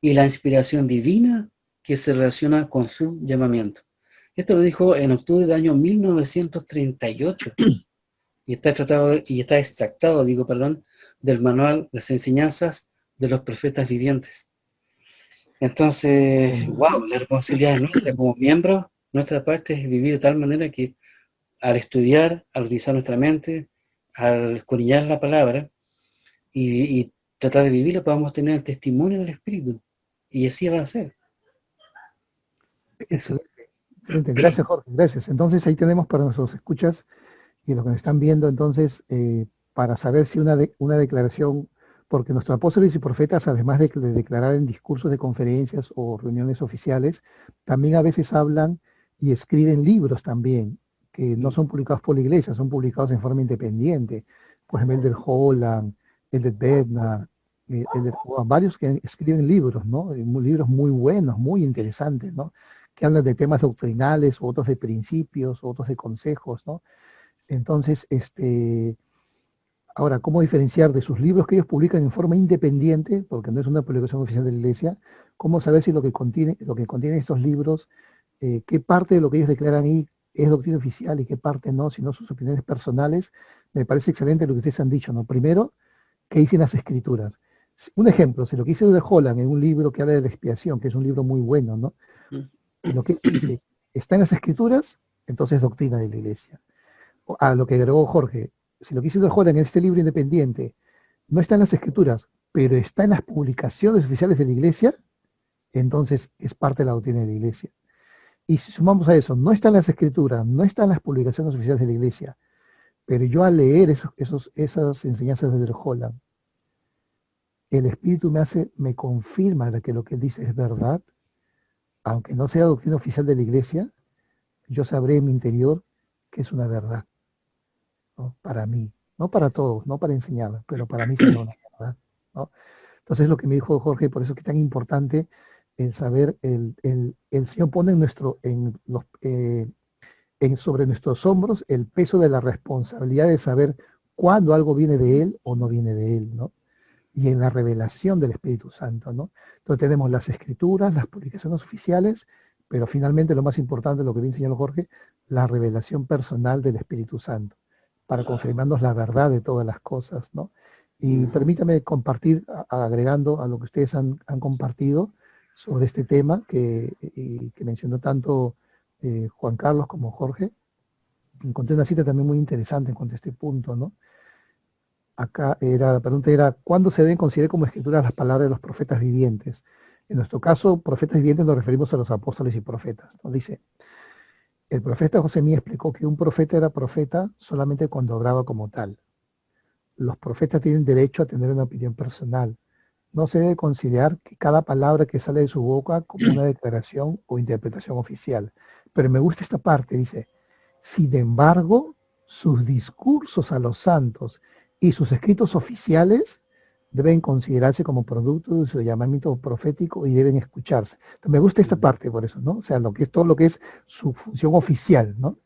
y la inspiración divina que se relaciona con su llamamiento. Esto lo dijo en octubre del año 1938 y está extractado del manual Las enseñanzas de los profetas vivientes. Entonces, wow, la responsabilidad es nuestra como miembros. Nuestra parte es vivir de tal manera que al estudiar, al utilizar nuestra mente, al escudriñar la palabra y tratar de vivirlo, podamos tener el testimonio del Espíritu. Y así va a ser. Excelente. Gracias, Jorge, gracias. Entonces ahí tenemos para nuestros escuchas y los que nos están viendo, entonces, para saber si una declaración, porque nuestros apóstoles y profetas, además de declarar en discursos de conferencias o reuniones oficiales, también a veces hablan y escriben libros también, que no son publicados por la iglesia, son publicados en forma independiente. Por ejemplo, el del Holland, el de Bednar, varios que escriben libros, ¿no? Libros muy buenos, muy interesantes, ¿no? Que hablan de temas doctrinales, otros de principios, otros de consejos, ¿no? Entonces, ahora, ¿cómo diferenciar de sus libros que ellos publican en forma independiente, porque no es una publicación oficial de la iglesia? ¿Cómo saber si lo que contienen estos libros, qué parte de lo que ellos declaran ahí es doctrina oficial y qué parte no, sino sus opiniones personales? Me parece excelente lo que ustedes han dicho, ¿no? Primero, ¿qué dicen las escrituras? Un ejemplo, si lo que dice de Holland en un libro que habla de la expiación, que es un libro muy bueno, ¿no? Y lo que dice está en las escrituras, entonces es doctrina de la iglesia. A lo que agregó Jorge, si lo que dice de Holland en este libro independiente no está en las escrituras, pero está en las publicaciones oficiales de la iglesia, entonces es parte de la doctrina de la iglesia. Y si sumamos a eso, no está en las escrituras, no está en las publicaciones oficiales de la iglesia, pero yo al leer esas enseñanzas de Holland, el Espíritu me confirma de que lo que él dice es verdad, aunque no sea doctrina oficial de la iglesia, yo sabré en mi interior que es una verdad, ¿no? Para mí, no para todos, no para enseñarla, pero para mí será una verdad, ¿no? Entonces lo que me dijo Jorge, por eso es que es tan importante el saber, el Señor pone sobre nuestros hombros el peso de la responsabilidad de saber cuándo algo viene de Él o no viene de Él, ¿no? Y en la revelación del Espíritu Santo, ¿no? Entonces tenemos las escrituras, las publicaciones oficiales, pero finalmente lo más importante, lo que bien señaló Jorge, la revelación personal del Espíritu Santo, para confirmarnos la verdad de todas las cosas, ¿no? Y permítame compartir, agregando a lo que ustedes han compartido sobre este tema que mencionó tanto Juan Carlos como Jorge. Encontré una cita también muy interesante en cuanto a este punto, ¿no? Acá la pregunta era, ¿cuándo se deben considerar como escrituras las palabras de los profetas vivientes? En nuestro caso, profetas vivientes nos referimos a los apóstoles y profetas. Nos dice, el profeta José Mí explicó que un profeta era profeta solamente cuando obraba como tal. Los profetas tienen derecho a tener una opinión personal. No se debe considerar que cada palabra que sale de su boca como una declaración o interpretación oficial. Pero me gusta esta parte, dice, sin embargo, sus discursos a los santos y sus escritos oficiales deben considerarse como producto de su llamamiento profético y deben escucharse. Entonces, me gusta esta parte por eso, ¿no? O sea, lo que es todo lo que es su función oficial, ¿no?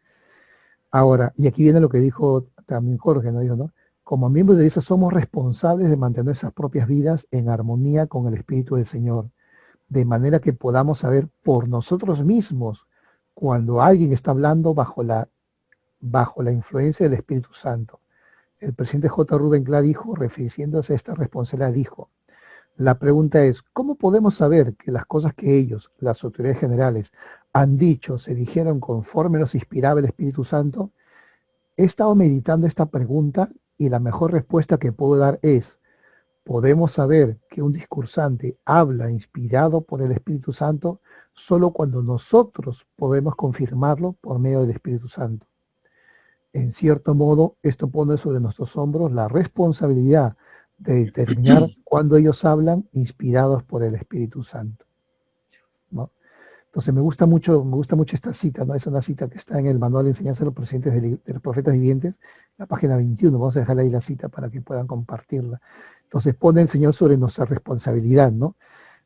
Ahora, y aquí viene lo que dijo también Jorge, ¿no? Dijo, ¿no? Como miembros de esa somos responsables de mantener nuestras propias vidas en armonía con el Espíritu del Señor, de manera que podamos saber por nosotros mismos cuando alguien está hablando bajo la influencia del Espíritu Santo. El presidente J. Rubén Clark dijo, refiriéndose a esta responsabilidad, dijo, la pregunta es, ¿cómo podemos saber que las cosas que ellos, las autoridades generales, han dicho, se dijeron conforme los inspiraba el Espíritu Santo? He estado meditando esta pregunta y la mejor respuesta que puedo dar es, podemos saber que un discursante habla inspirado por el Espíritu Santo solo cuando nosotros podemos confirmarlo por medio del Espíritu Santo. En cierto modo, esto pone sobre nuestros hombros la responsabilidad de determinar cuándo ellos hablan inspirados por el Espíritu Santo, ¿no? Entonces me gusta mucho esta cita, ¿no? Es una cita que está en el manual de enseñanza de los presidentes de los profetas vivientes, la página 21, vamos a dejar ahí la cita para que puedan compartirla. Entonces pone el Señor sobre nuestra responsabilidad, ¿no?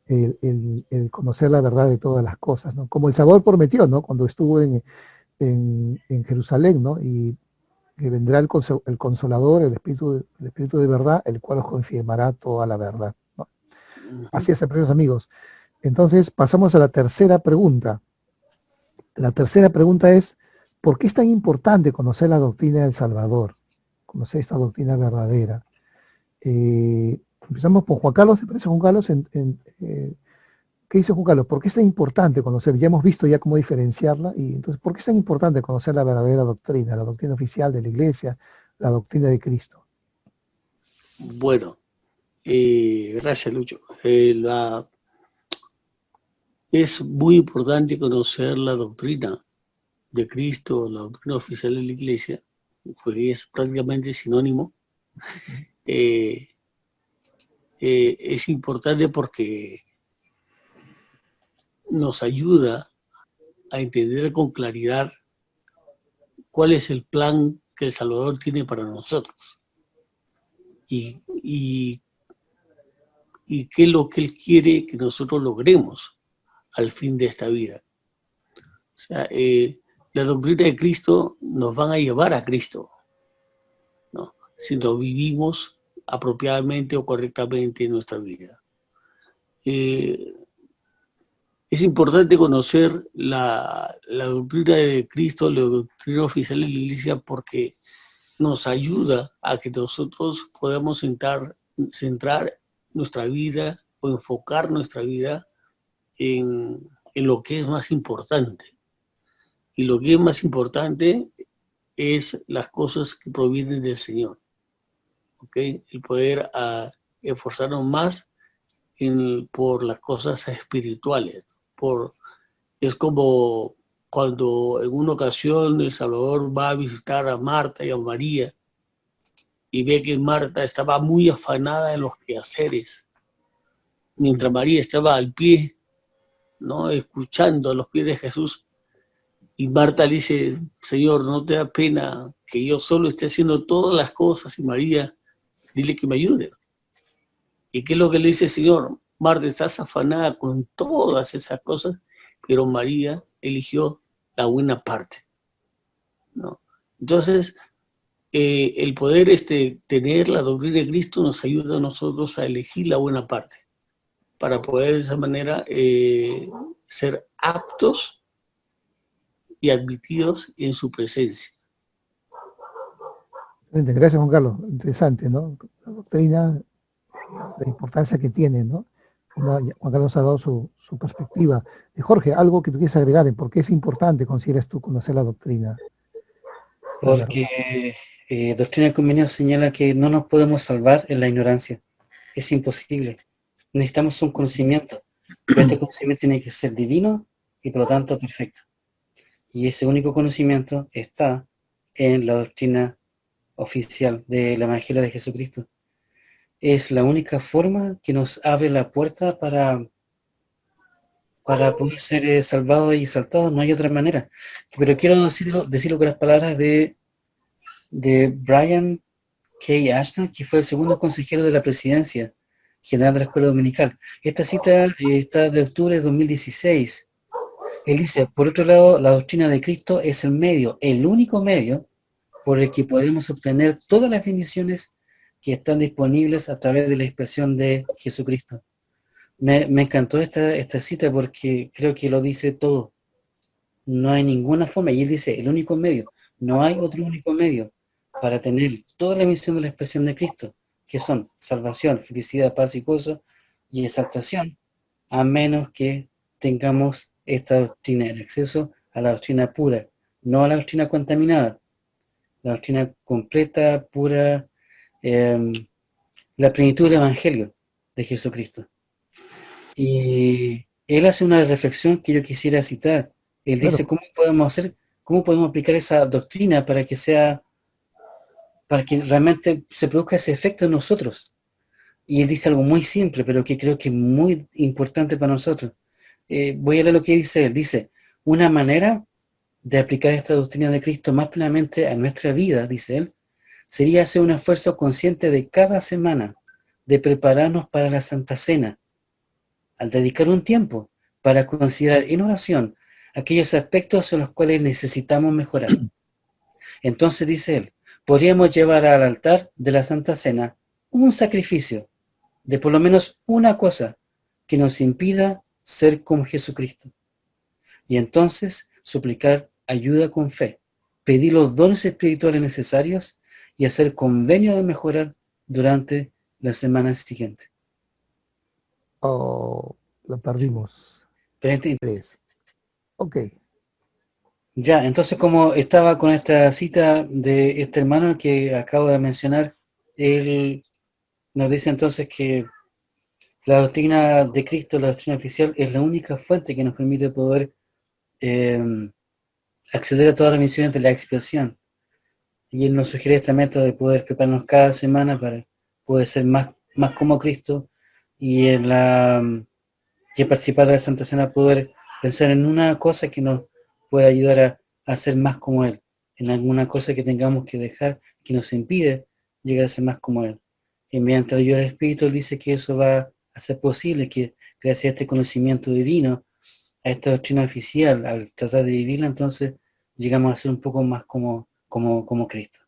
El conocer la verdad de todas las cosas, ¿no? Como el Salvador prometió, ¿no? Cuando estuvo en Jerusalén, ¿no? Y que vendrá el Consolador, el Espíritu de verdad, el cual os confirmará toda la verdad, ¿no? Así es, apreciados amigos. Entonces pasamos a la tercera pregunta. La tercera pregunta es, ¿por qué es tan importante conocer la doctrina del Salvador? Conocer esta doctrina verdadera. Empezamos por Juan Carlos, ¿te parece, Juan Carlos? ¿Qué dice Juan Carlos? ¿Por qué es tan importante conocer? Ya hemos visto ya cómo diferenciarla, y entonces, ¿por qué es tan importante conocer la verdadera doctrina, la doctrina oficial de la Iglesia, la doctrina de Cristo? Bueno, gracias, Lucho. Es muy importante conocer la doctrina de Cristo, la doctrina oficial de la Iglesia, porque es prácticamente sinónimo. Es importante porque nos ayuda a entender con claridad cuál es el plan que el Salvador tiene para nosotros y qué es lo que Él quiere que nosotros logremos al fin de esta vida. O sea, la doctrina de Cristo nos van a llevar a Cristo, ¿no? Si lo vivimos apropiadamente o correctamente en nuestra vida. Es importante conocer la doctrina de Cristo, la doctrina oficial de la Iglesia, porque nos ayuda a que nosotros podamos centrar nuestra vida o enfocar nuestra vida en lo que es más importante. Y lo que es más importante es las cosas que provienen del Señor. ¿Okay? El poder esforzarnos más por las cosas espirituales. Es como cuando en una ocasión el Salvador va a visitar a Marta y a María y ve que Marta estaba muy afanada en los quehaceres, mientras María estaba al pie, ¿no? Escuchando a los pies de Jesús. Y Marta le dice, Señor, ¿no te da pena que yo solo esté haciendo todas las cosas? Y María, dile que me ayude. ¿Y qué es lo que le dice el Señor? Marta, estás afanada con todas esas cosas, pero María eligió la buena parte, ¿no? Entonces, el poder tener la doctrina de Cristo nos ayuda a nosotros a elegir la buena parte, para poder de esa manera ser aptos y admitidos en su presencia. Gracias, Juan Carlos. Interesante, ¿no? La doctrina, la importancia que tiene, ¿no? Juan Carlos ha dado su perspectiva. Jorge, algo que tú quieres agregar, ¿en por qué es importante, consideras tú, conocer la doctrina? Porque Doctrina y Convenios señala que no nos podemos salvar en la ignorancia. Es imposible. Necesitamos un conocimiento, pero este conocimiento tiene que ser divino y por lo tanto perfecto. Y ese único conocimiento está en la doctrina oficial del Evangelio de Jesucristo. Es la única forma que nos abre la puerta para poder ser salvados y exaltados. No hay otra manera. Pero quiero decirlo con las palabras de Brian Kay Ashton, que fue el segundo consejero de la presidencia general de la Escuela Dominical. Esta cita está de octubre de 2016. Él dice, por otro lado, la doctrina de Cristo es el medio, el único medio por el que podemos obtener todas las bendiciones que están disponibles a través de la expresión de Jesucristo. Me encantó esta cita porque creo que lo dice todo. No hay ninguna forma, y él dice, el único medio, no hay otro único medio para tener toda la misión de la expresión de Cristo, que son salvación, felicidad, paz y gozo y exaltación, a menos que tengamos esta doctrina, el acceso a la doctrina pura, no a la doctrina contaminada, la doctrina completa, pura, la plenitud del Evangelio de Jesucristo. Y él hace una reflexión que yo quisiera citar. Él dice, Claro. cómo podemos aplicar esa doctrina para que realmente se produzca ese efecto en nosotros? Y él dice algo muy simple, pero que creo que es muy importante para nosotros. Voy a leer lo que dice él. Dice, una manera de aplicar esta doctrina de Cristo más plenamente a nuestra vida, dice él, sería hacer un esfuerzo consciente de cada semana de prepararnos para la Santa Cena, al dedicar un tiempo para considerar en oración aquellos aspectos en los cuales necesitamos mejorar. Entonces, dice él, podríamos llevar al altar de la Santa Cena un sacrificio de por lo menos una cosa que nos impida ser como Jesucristo. Y entonces suplicar ayuda con fe, pedir los dones espirituales necesarios y hacer convenio de mejorar durante la semana siguiente. Oh, lo perdimos. Pero, Ok. ya, entonces como estaba con esta cita de este hermano que acabo de mencionar, él nos dice entonces que la doctrina de Cristo, la doctrina oficial, es la única fuente que nos permite poder acceder a todas las misiones de la expiación. Y él nos sugiere este método de poder prepararnos cada semana para poder ser más como Cristo y en participar de la Santa Cena, poder pensar en una cosa que nos pueda ayudar a ser más como Él, en alguna cosa que tengamos que dejar, que nos impide llegar a ser más como Él. Y mediante la ayuda del Espíritu, Él dice que eso va a ser posible, que gracias a este conocimiento divino, a esta doctrina oficial, al tratar de vivirla, entonces llegamos a ser un poco más como Cristo.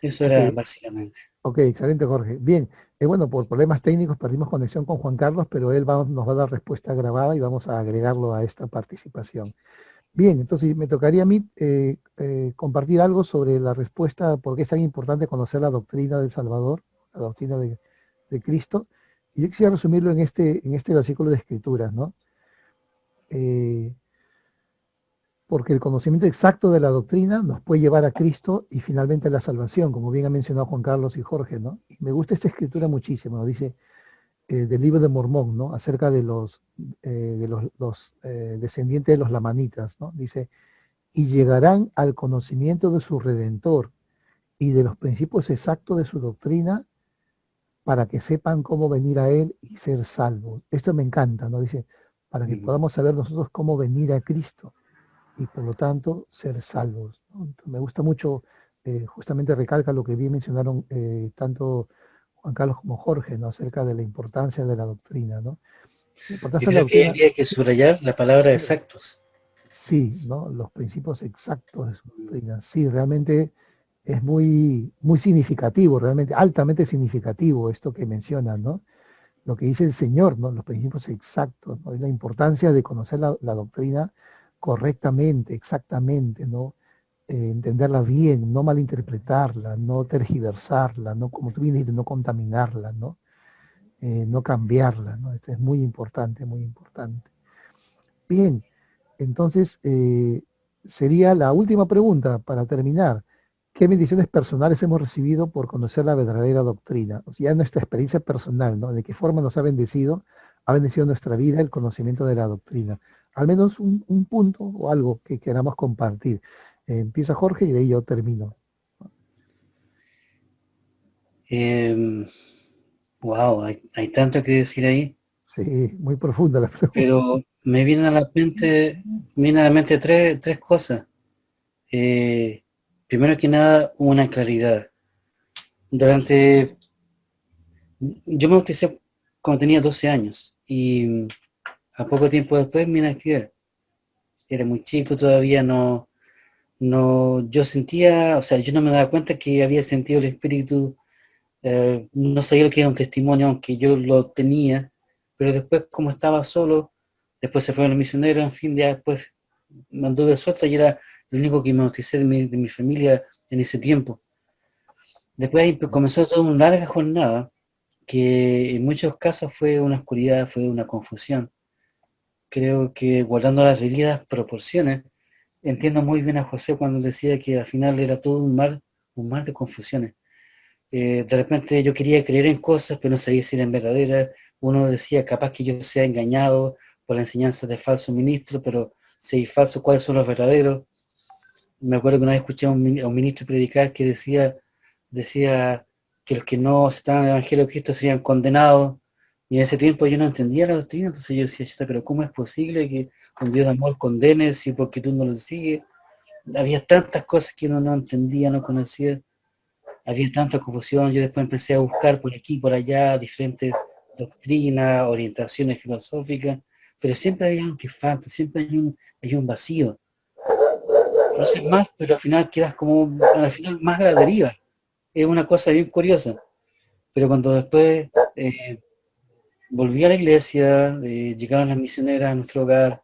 Eso era Ok. básicamente. Ok, excelente, Jorge. Bien, bueno, por problemas técnicos perdimos conexión con Juan Carlos, pero él nos va a dar respuesta grabada y vamos a agregarlo a esta participación. Bien, entonces me tocaría a mí compartir algo sobre la respuesta, por qué es tan importante conocer la doctrina del Salvador, la doctrina de Cristo. Y yo quisiera resumirlo en este versículo de Escrituras, ¿no? Porque el conocimiento exacto de la doctrina nos puede llevar a Cristo y finalmente a la salvación, como bien ha mencionado Juan Carlos y Jorge, ¿no? Y me gusta esta escritura muchísimo, ¿no? Dice del libro de Mormón, ¿no? Acerca de los descendientes de los lamanitas, ¿no? Dice, y llegarán al conocimiento de su Redentor y de los principios exactos de su doctrina para que sepan cómo venir a Él y ser salvos. Esto me encanta, ¿no? Dice, para que podamos saber nosotros cómo venir a Cristo y por lo tanto ser salvos, ¿no? Entonces, me gusta mucho, justamente recalca lo que bien mencionaron tanto Juan Carlos como Jorge, ¿no? Acerca de la importancia de la doctrina, ¿no? La Yo importancia de la creo que doctrina, habría que subrayar la palabra exactos. sí, ¿no? Los principios exactos de su doctrina, sí, realmente es muy, muy significativo, realmente altamente significativo esto que mencionan, ¿no? Lo que dice el Señor, ¿no? Los principios exactos, ¿no? Y la importancia de conocer la doctrina correctamente, exactamente, ¿no? Entenderla bien, no malinterpretarla, no tergiversarla, no, como tú bien dices, no contaminarla, ¿no? No cambiarla, ¿no? Esto es muy importante, muy importante. Bien, entonces sería la última pregunta para terminar. ¿Qué bendiciones personales hemos recibido por conocer la verdadera doctrina? O sea, ya nuestra experiencia personal, ¿no? ¿De qué forma nos ha bendecido nuestra vida el conocimiento de la doctrina? Al menos un punto o algo que queramos compartir. Empieza Jorge y de ahí yo termino. Wow, hay tanto que decir ahí, Sí, muy profunda la pregunta. pero me vienen a la mente tres cosas. Primero que nada, una claridad. Yo me bauticé cuando tenía 12 años y a poco tiempo después me inactivé. Era muy chico todavía, yo sentía, o sea, yo no me daba cuenta que había sentido el Espíritu, no sabía lo que era un testimonio, aunque yo lo tenía, pero después como estaba solo, después se fueron los misioneros, en fin, ya después me anduve suelto y era el único que me bauticé de mi familia en ese tiempo. Después ahí comenzó toda una larga jornada, que en muchos casos fue una oscuridad, fue una confusión. Creo que guardando las debidas proporciones, entiendo muy bien a José cuando decía que al final era todo un mar de confusiones. De repente yo quería creer en cosas, pero no sabía si eran verdaderas. Uno decía, capaz que yo sea engañado por la enseñanza de falso ministro, pero si hay falsos, ¿cuáles son los verdaderos? Me acuerdo que una vez escuché a un ministro predicar que decía que los que no aceptaban el Evangelio de Cristo serían condenados. Y en ese tiempo yo no entendía la doctrina, entonces yo decía, "Chuta, pero ¿cómo es posible que un Dios de amor condene si porque tú no lo sigues?" Había tantas cosas que uno no entendía, no conocía, había tanta confusión. Yo después empecé a buscar por aquí, por allá, diferentes doctrinas, orientaciones filosóficas, pero siempre hay algo que falta, siempre hay un vacío. Conoces más, pero al final quedas como, al final más a la deriva. Es una cosa bien curiosa. Pero cuando después volví a la iglesia, llegaron las misioneras a nuestro hogar,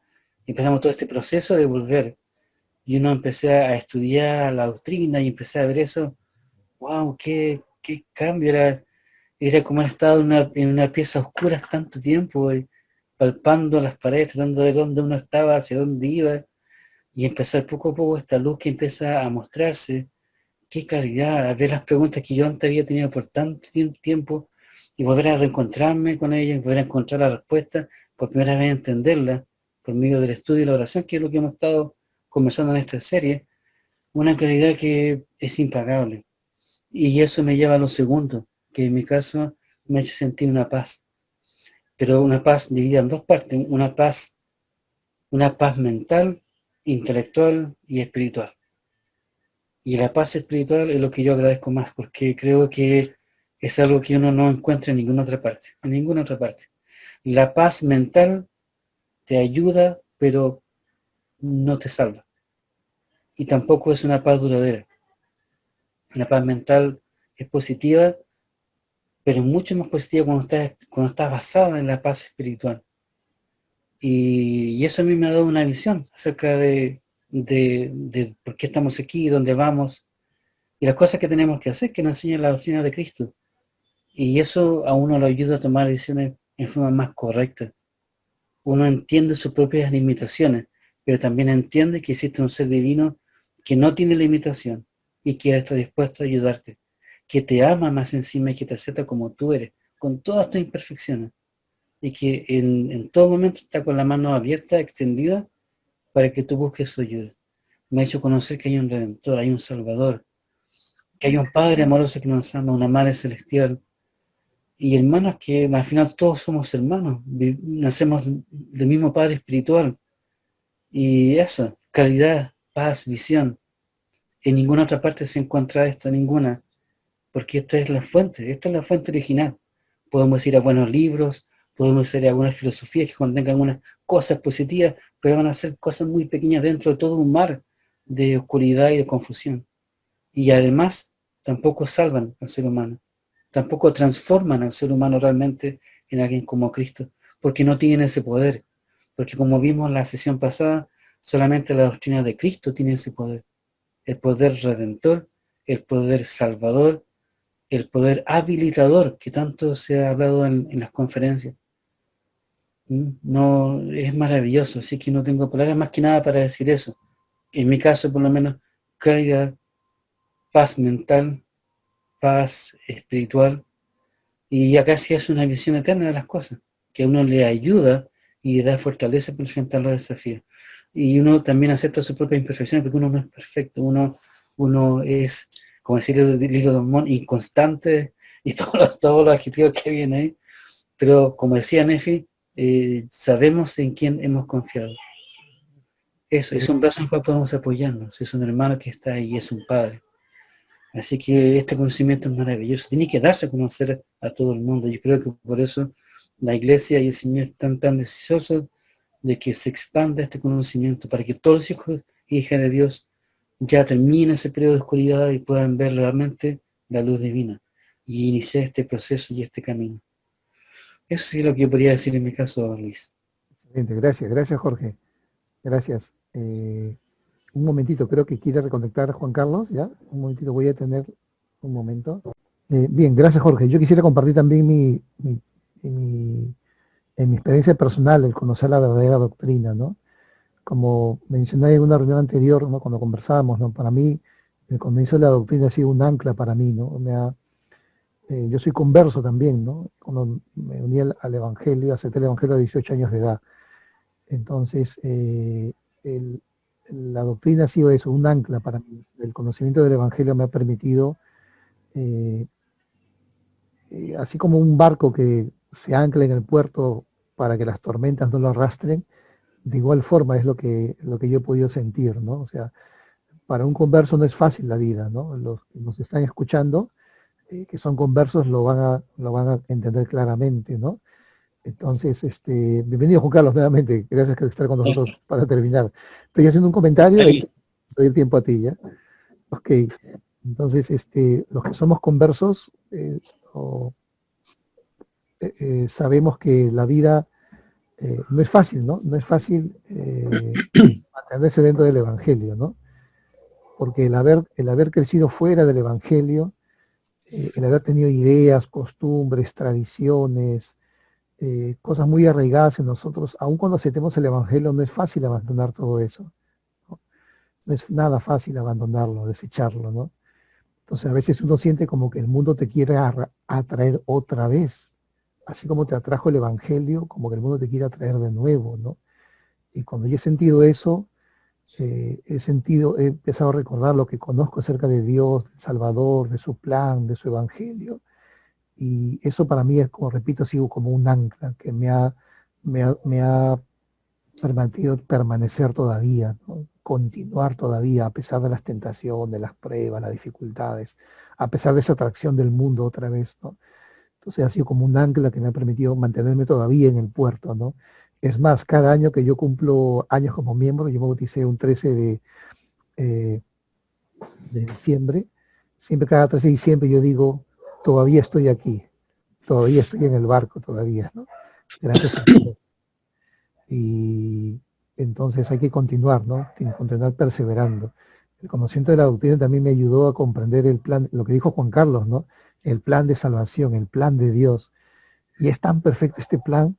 empezamos todo este proceso de volver. Y uno empecé a estudiar la doctrina y empecé a ver eso. ¡Wow! ¡Qué cambio! Era como haber estado en una pieza oscura tanto tiempo, palpando las paredes, tratando de ver dónde uno estaba, hacia dónde iba, y empezar poco a poco esta luz que empieza a mostrarse. ¡Qué claridad! A ver las preguntas que yo antes había tenido por tanto tiempo, y volver a reencontrarme con ellas, y volver a encontrar la respuesta, por primera vez entenderla, por medio del estudio y la oración, que es lo que hemos estado conversando en esta serie, una claridad que es impagable. Y eso me lleva a lo segundo, que en mi caso me ha hecho sentir una paz, pero una paz dividida en dos partes, una paz mental, intelectual y espiritual. Y la paz espiritual es lo que yo agradezco más, porque creo que es algo que uno no encuentra en ninguna otra parte, en ninguna otra parte. La paz mental te ayuda, pero no te salva. Y tampoco es una paz duradera. La paz mental es positiva, pero es mucho más positiva cuando está basada en la paz espiritual. Y eso a mí me ha dado una visión acerca de por qué estamos aquí, dónde vamos, y las cosas que tenemos que hacer, que nos enseña la doctrina de Cristo. Y eso a uno lo ayuda a tomar decisiones en forma más correcta. Uno entiende sus propias limitaciones, pero también entiende que existe un ser divino que no tiene limitación y que está dispuesto a ayudarte, que te ama más encima y que te acepta como tú eres, con todas tus imperfecciones, y que en todo momento está con la mano abierta, extendida, para que tú busques su ayuda. Me ha hecho conocer que hay un Redentor, hay un Salvador, que hay un Padre amoroso que nos ama, una Madre celestial, y hermanos que al final todos somos hermanos, nacemos del mismo Padre espiritual, y eso, calidad, paz, visión. En ninguna otra parte se encuentra esto, ninguna, porque esta es la fuente original. Podemos ir a buenos libros, podemos ir a algunas filosofías que contengan algunas cosas positivas, pero van a ser cosas muy pequeñas dentro de todo un mar de oscuridad y de confusión. Y además, tampoco salvan al ser humano, tampoco transforman al ser humano realmente en alguien como Cristo, porque no tienen ese poder, porque como vimos en la sesión pasada, solamente la doctrina de Cristo tiene ese poder, el poder redentor, el poder salvador, el poder habilitador que tanto se ha hablado en las conferencias. No, es maravilloso, así que no tengo palabras más que nada para decir eso. En mi caso, por lo menos, claridad, paz mental, paz espiritual, y acá sí es una visión eterna de las cosas, que a uno le ayuda y le da fortaleza para enfrentar los desafíos. Y uno también acepta sus propias imperfecciones, porque uno no es perfecto, uno es, como decía Lilo Domón, inconstante, y todos los adjetivos que vienen ahí, pero como decía Nefi, sabemos en quién hemos confiado. Eso, es un brazo en el cual podemos apoyarnos, es un hermano que está ahí, es un padre. Así que este conocimiento es maravilloso, tiene que darse a conocer a todo el mundo. Yo creo que por eso la Iglesia y el Señor están tan deseosos de que se expanda este conocimiento, para que todos los hijos y hijas de Dios ya terminen ese periodo de oscuridad y puedan ver realmente la luz divina y iniciar este proceso y este camino. Eso sí es lo que yo podría decir en mi caso, Luis. Excelente, gracias, gracias Jorge. Gracias. Un momentito, creo que quiere reconectar Juan Carlos, ¿ya? Un momentito, voy a tener un momento. Bien, gracias Jorge. Yo quisiera compartir también en mi experiencia personal, el conocer la verdadera doctrina, ¿no? Como mencioné en una reunión anterior, ¿no? Cuando conversábamos, ¿no? Para mí, el comienzo de la doctrina ha sido un ancla para mí, ¿no? Yo soy converso también, ¿no? Cuando me uní al Evangelio, acepté el Evangelio a 18 años de edad. Entonces, la doctrina ha sido eso, un ancla para mí. El conocimiento del Evangelio me ha permitido, así como un barco que se ancla en el puerto para que las tormentas no lo arrastren, de igual forma es lo que yo he podido sentir, ¿no? O sea, para un converso no es fácil la vida, ¿no? Los que nos están escuchando, que son conversos, lo van a entender claramente, ¿no? Entonces, bienvenido Juan Carlos nuevamente, gracias por estar con nosotros para terminar. Estoy haciendo un comentario y doy el tiempo a ti, ¿ya? Ok, entonces, los que somos conversos, sabemos que la vida no es fácil, ¿no? No es fácil mantenerse dentro del Evangelio, ¿no? Porque el haber crecido fuera del Evangelio, el haber tenido ideas, costumbres, tradiciones, cosas muy arraigadas en nosotros, aun cuando aceptemos el Evangelio, no es fácil abandonar todo eso, ¿no? No es nada fácil abandonarlo, desecharlo, ¿no? Entonces a veces uno siente como que el mundo te quiere atraer otra vez, así como te atrajo el Evangelio, como que el mundo te quiere atraer de nuevo, ¿no? Y cuando yo he sentido eso, he empezado a recordar lo que conozco acerca de Dios, del Salvador, de su plan, de su Evangelio. Y eso para mí es, como repito, ha sido como un ancla que me ha permitido permanecer todavía, ¿no? Continuar todavía a pesar de las tentaciones, las pruebas, las dificultades, a pesar de esa atracción del mundo otra vez, ¿no? Entonces ha sido como un ancla que me ha permitido mantenerme todavía en el puerto, ¿no? Es más, cada año que yo cumplo años como miembro, yo me bauticé un 13 de diciembre, siempre cada 13 de diciembre yo digo, todavía estoy aquí, todavía estoy en el barco, todavía, ¿no? Gracias a Dios. Y entonces hay que continuar, ¿no? Continuar perseverando. El conocimiento de la doctrina también me ayudó a comprender el plan, lo que dijo Juan Carlos, ¿no? El plan de salvación, el plan de Dios. Y es tan perfecto este plan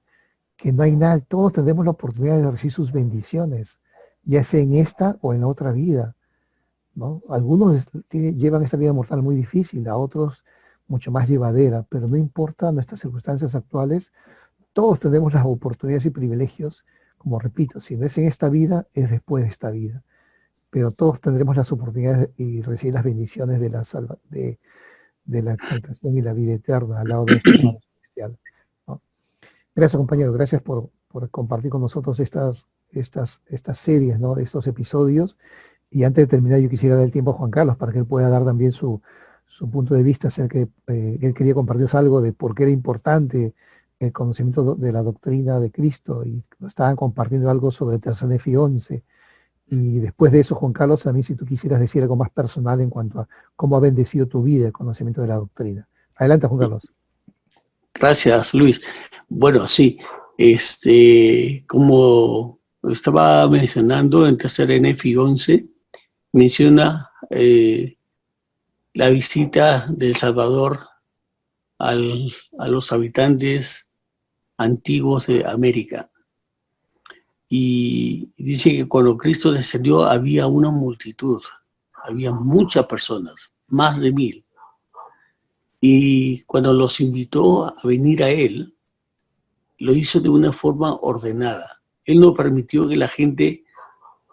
que no hay nada, todos tenemos la oportunidad de recibir sus bendiciones, ya sea en esta o en la otra vida, ¿no? Algunos llevan esta vida mortal muy difícil, a otros mucho más llevadera, pero no importa nuestras circunstancias actuales, todos tenemos las oportunidades y privilegios, como repito, si no es en esta vida, es después de esta vida, pero todos tendremos las oportunidades y recibir las bendiciones de la exaltación y la vida eterna al lado de nuestro Padre Celestial, ¿no? Gracias, compañero, gracias por compartir con nosotros estas series, ¿no? Estos episodios. Y antes de terminar, yo quisiera dar el tiempo a Juan Carlos para que él pueda dar también su punto de vista acerca de que él quería compartirnos algo de por qué era importante el conocimiento de la doctrina de Cristo, y nos estaban compartiendo algo sobre Tesalonicenses 11. Y después de eso, Juan Carlos, también si tú quisieras decir algo más personal en cuanto a cómo ha bendecido tu vida el conocimiento de la doctrina. Adelante, Juan Carlos. Gracias, Luis. Bueno, sí, como estaba mencionando en Tesalonicenses 11, menciona la visita del Salvador a los habitantes antiguos de América. Y dice que cuando Cristo descendió había una multitud, había muchas personas, más de 1000. Y cuando los invitó a venir a él, lo hizo de una forma ordenada. Él no permitió que la gente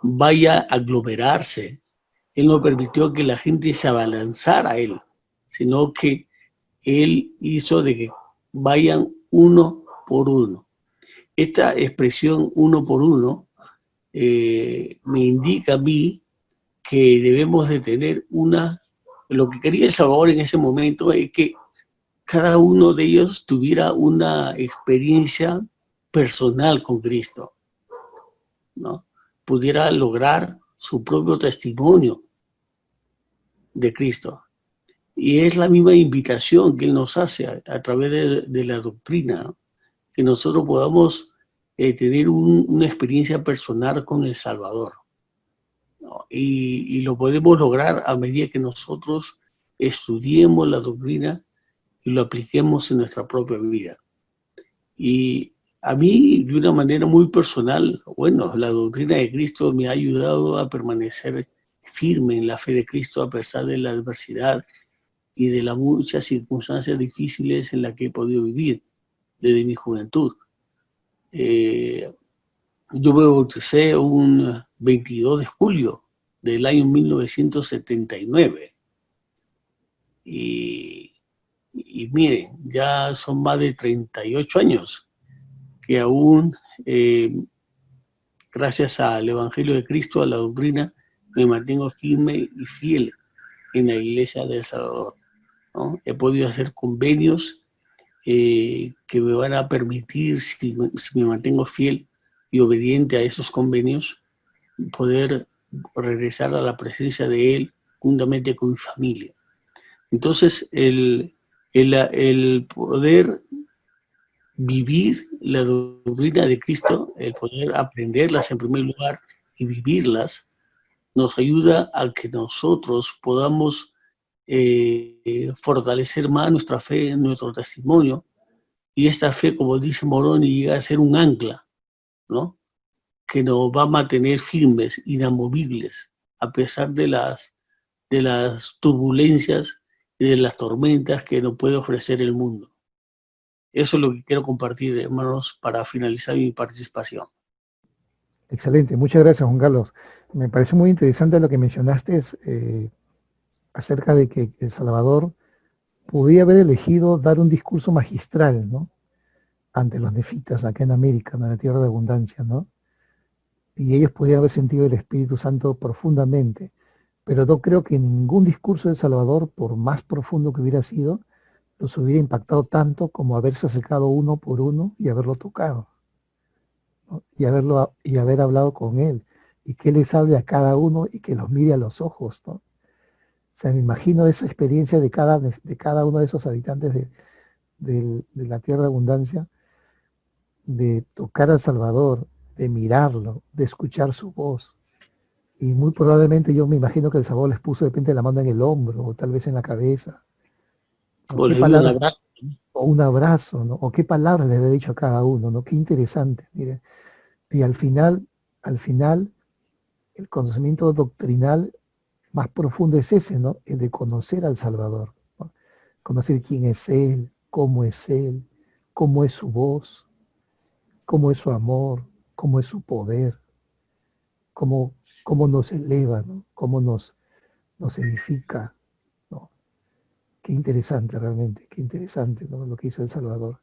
vaya a aglomerarse. Él no permitió que la gente se abalanzara a él, sino que él hizo de que vayan uno por uno. Esta expresión uno por uno me indica a mí que debemos de tener una Lo que quería El Salvador en ese momento es que cada uno de ellos tuviera una experiencia personal con Cristo, ¿no? Pudiera lograr su propio testimonio de Cristo. Y es la misma invitación que Él nos hace a través de la doctrina, ¿no? Que nosotros podamos tener una experiencia personal con el Salvador, ¿no? Y lo podemos lograr a medida que nosotros estudiemos la doctrina y lo apliquemos en nuestra propia vida. Y a mí, de una manera muy personal, bueno, la doctrina de Cristo me ha ayudado a permanecer firme en la fe de Cristo a pesar de la adversidad y de las muchas circunstancias difíciles en las que he podido vivir desde mi juventud. Yo me bauticé un 22 de julio del año 1979. Y miren, ya son más de 38 años que aún, gracias al Evangelio de Cristo, a la doctrina, me mantengo firme y fiel en la Iglesia de El Salvador, ¿no? He podido hacer convenios que me van a permitir, si me mantengo fiel y obediente a esos convenios, poder regresar a la presencia de Él juntamente con mi familia. Entonces, el poder vivir la doctrina de Cristo, el poder aprenderlas en primer lugar y vivirlas, nos ayuda a que nosotros podamos fortalecer más nuestra fe, nuestro testimonio, y esta fe, como dice Moroni, llega a ser un ancla, ¿no? Que nos va a mantener firmes, inamovibles, a pesar de las turbulencias y de las tormentas que nos puede ofrecer el mundo. Eso es lo que quiero compartir, hermanos, para finalizar mi participación. Excelente, muchas gracias, Juan Carlos. Me parece muy interesante lo que mencionaste acerca de que El Salvador podía haber elegido dar un discurso magistral, ¿no? Ante los nefitas acá en América, en la tierra de abundancia, ¿no? Y ellos podían haber sentido el Espíritu Santo profundamente, pero no creo que ningún discurso de El Salvador, por más profundo que hubiera sido, los hubiera impactado tanto como haberse acercado uno por uno y haberlo tocado, ¿no? Y haber hablado con él, y que él les hable a cada uno y que los mire a los ojos, ¿no? O sea, me imagino esa experiencia de cada uno de esos habitantes de la tierra de abundancia, de tocar al Salvador, de mirarlo, de escuchar su voz. Y muy probablemente yo me imagino que el Salvador les puso de repente la mano en el hombro, o tal vez en la cabeza. O les dio un abrazo. O un abrazo, ¿no? O qué palabras le había dicho a cada uno, ¿no? Qué interesante, mire. Y al final, el conocimiento doctrinal más profundo es ese, ¿no? El de conocer al Salvador, ¿no? Conocer quién es Él, cómo es su voz, cómo es su amor, cómo es su poder, cómo nos eleva, ¿no? Cómo nos edifica, ¿no? Qué interesante realmente, qué interesante, ¿no? Lo que hizo El Salvador.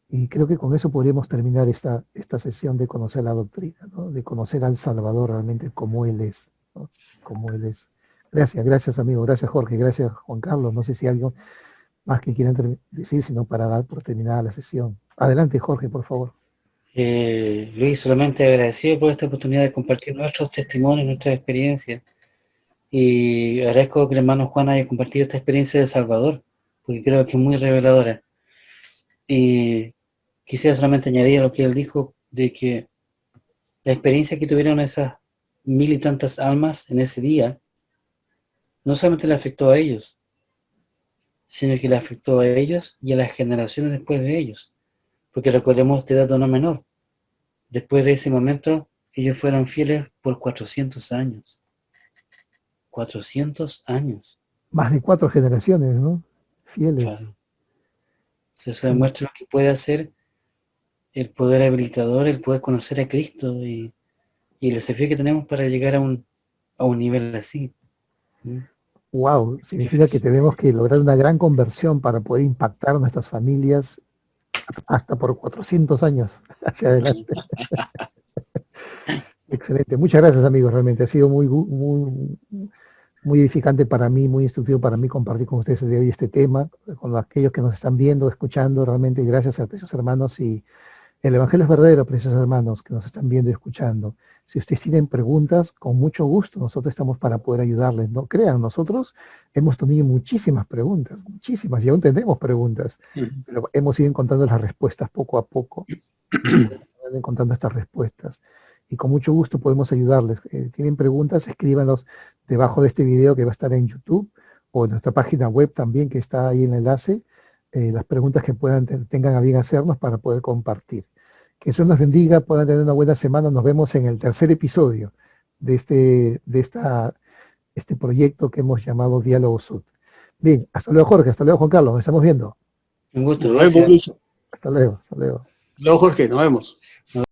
Y creo que con eso podríamos terminar esta sesión de conocer la doctrina, ¿no? De conocer al Salvador realmente como Él es, ¿no? Como Él es. Gracias amigo, gracias Jorge, gracias Juan Carlos. No sé si hay algo más que quieran decir, sino para dar por terminada la sesión. Adelante Jorge, por favor. Luis, solamente agradecido por esta oportunidad de compartir nuestros testimonios, nuestras experiencias. Y agradezco que el hermano Juan haya compartido esta experiencia de Salvador, porque creo que es muy reveladora. Y quisiera solamente añadir a lo que él dijo, de que la experiencia que tuvieron esas 1000 y tantas almas en ese día, no solamente le afectó a ellos, sino que le afectó a ellos y a las generaciones después de ellos. Porque recordemos de dato no menor, después de ese momento, ellos fueron fieles por 400 años. 400 años. Más de 4 generaciones, ¿no? Fieles. Claro. Eso demuestra lo que puede hacer el poder habilitador, el poder conocer a Cristo y el desafío que tenemos para llegar a un nivel así. Wow, significa que tenemos que lograr una gran conversión para poder impactar nuestras familias hasta por 400 años hacia adelante. Excelente, muchas gracias amigos, realmente ha sido muy muy edificante para mí, muy instructivo para mí compartir con ustedes el día de hoy este tema, con aquellos que nos están viendo, escuchando, realmente gracias a preciosos hermanos, y el Evangelio es verdadero, preciosos hermanos que nos están viendo y escuchando. Si ustedes tienen preguntas, con mucho gusto, nosotros estamos para poder ayudarles. No crean, nosotros hemos tenido muchísimas preguntas, muchísimas, y aún tenemos preguntas, pero hemos ido encontrando las respuestas poco a poco, encontrando estas respuestas. Y con mucho gusto podemos ayudarles. Tienen preguntas, escríbanlos debajo de este video que va a estar en YouTube, o en nuestra página web también, que está ahí en el enlace, las preguntas que tengan a bien hacernos para poder compartir. Que Dios nos bendiga, puedan tener una buena semana. Nos vemos en el tercer episodio de este proyecto que hemos llamado Diálogo Sud. Bien, hasta luego Jorge, hasta luego Juan Carlos, nos estamos viendo. Un gusto, Nos gracias. vemos, Lucho. Hasta luego, hasta luego. Luego, Jorge, nos vemos.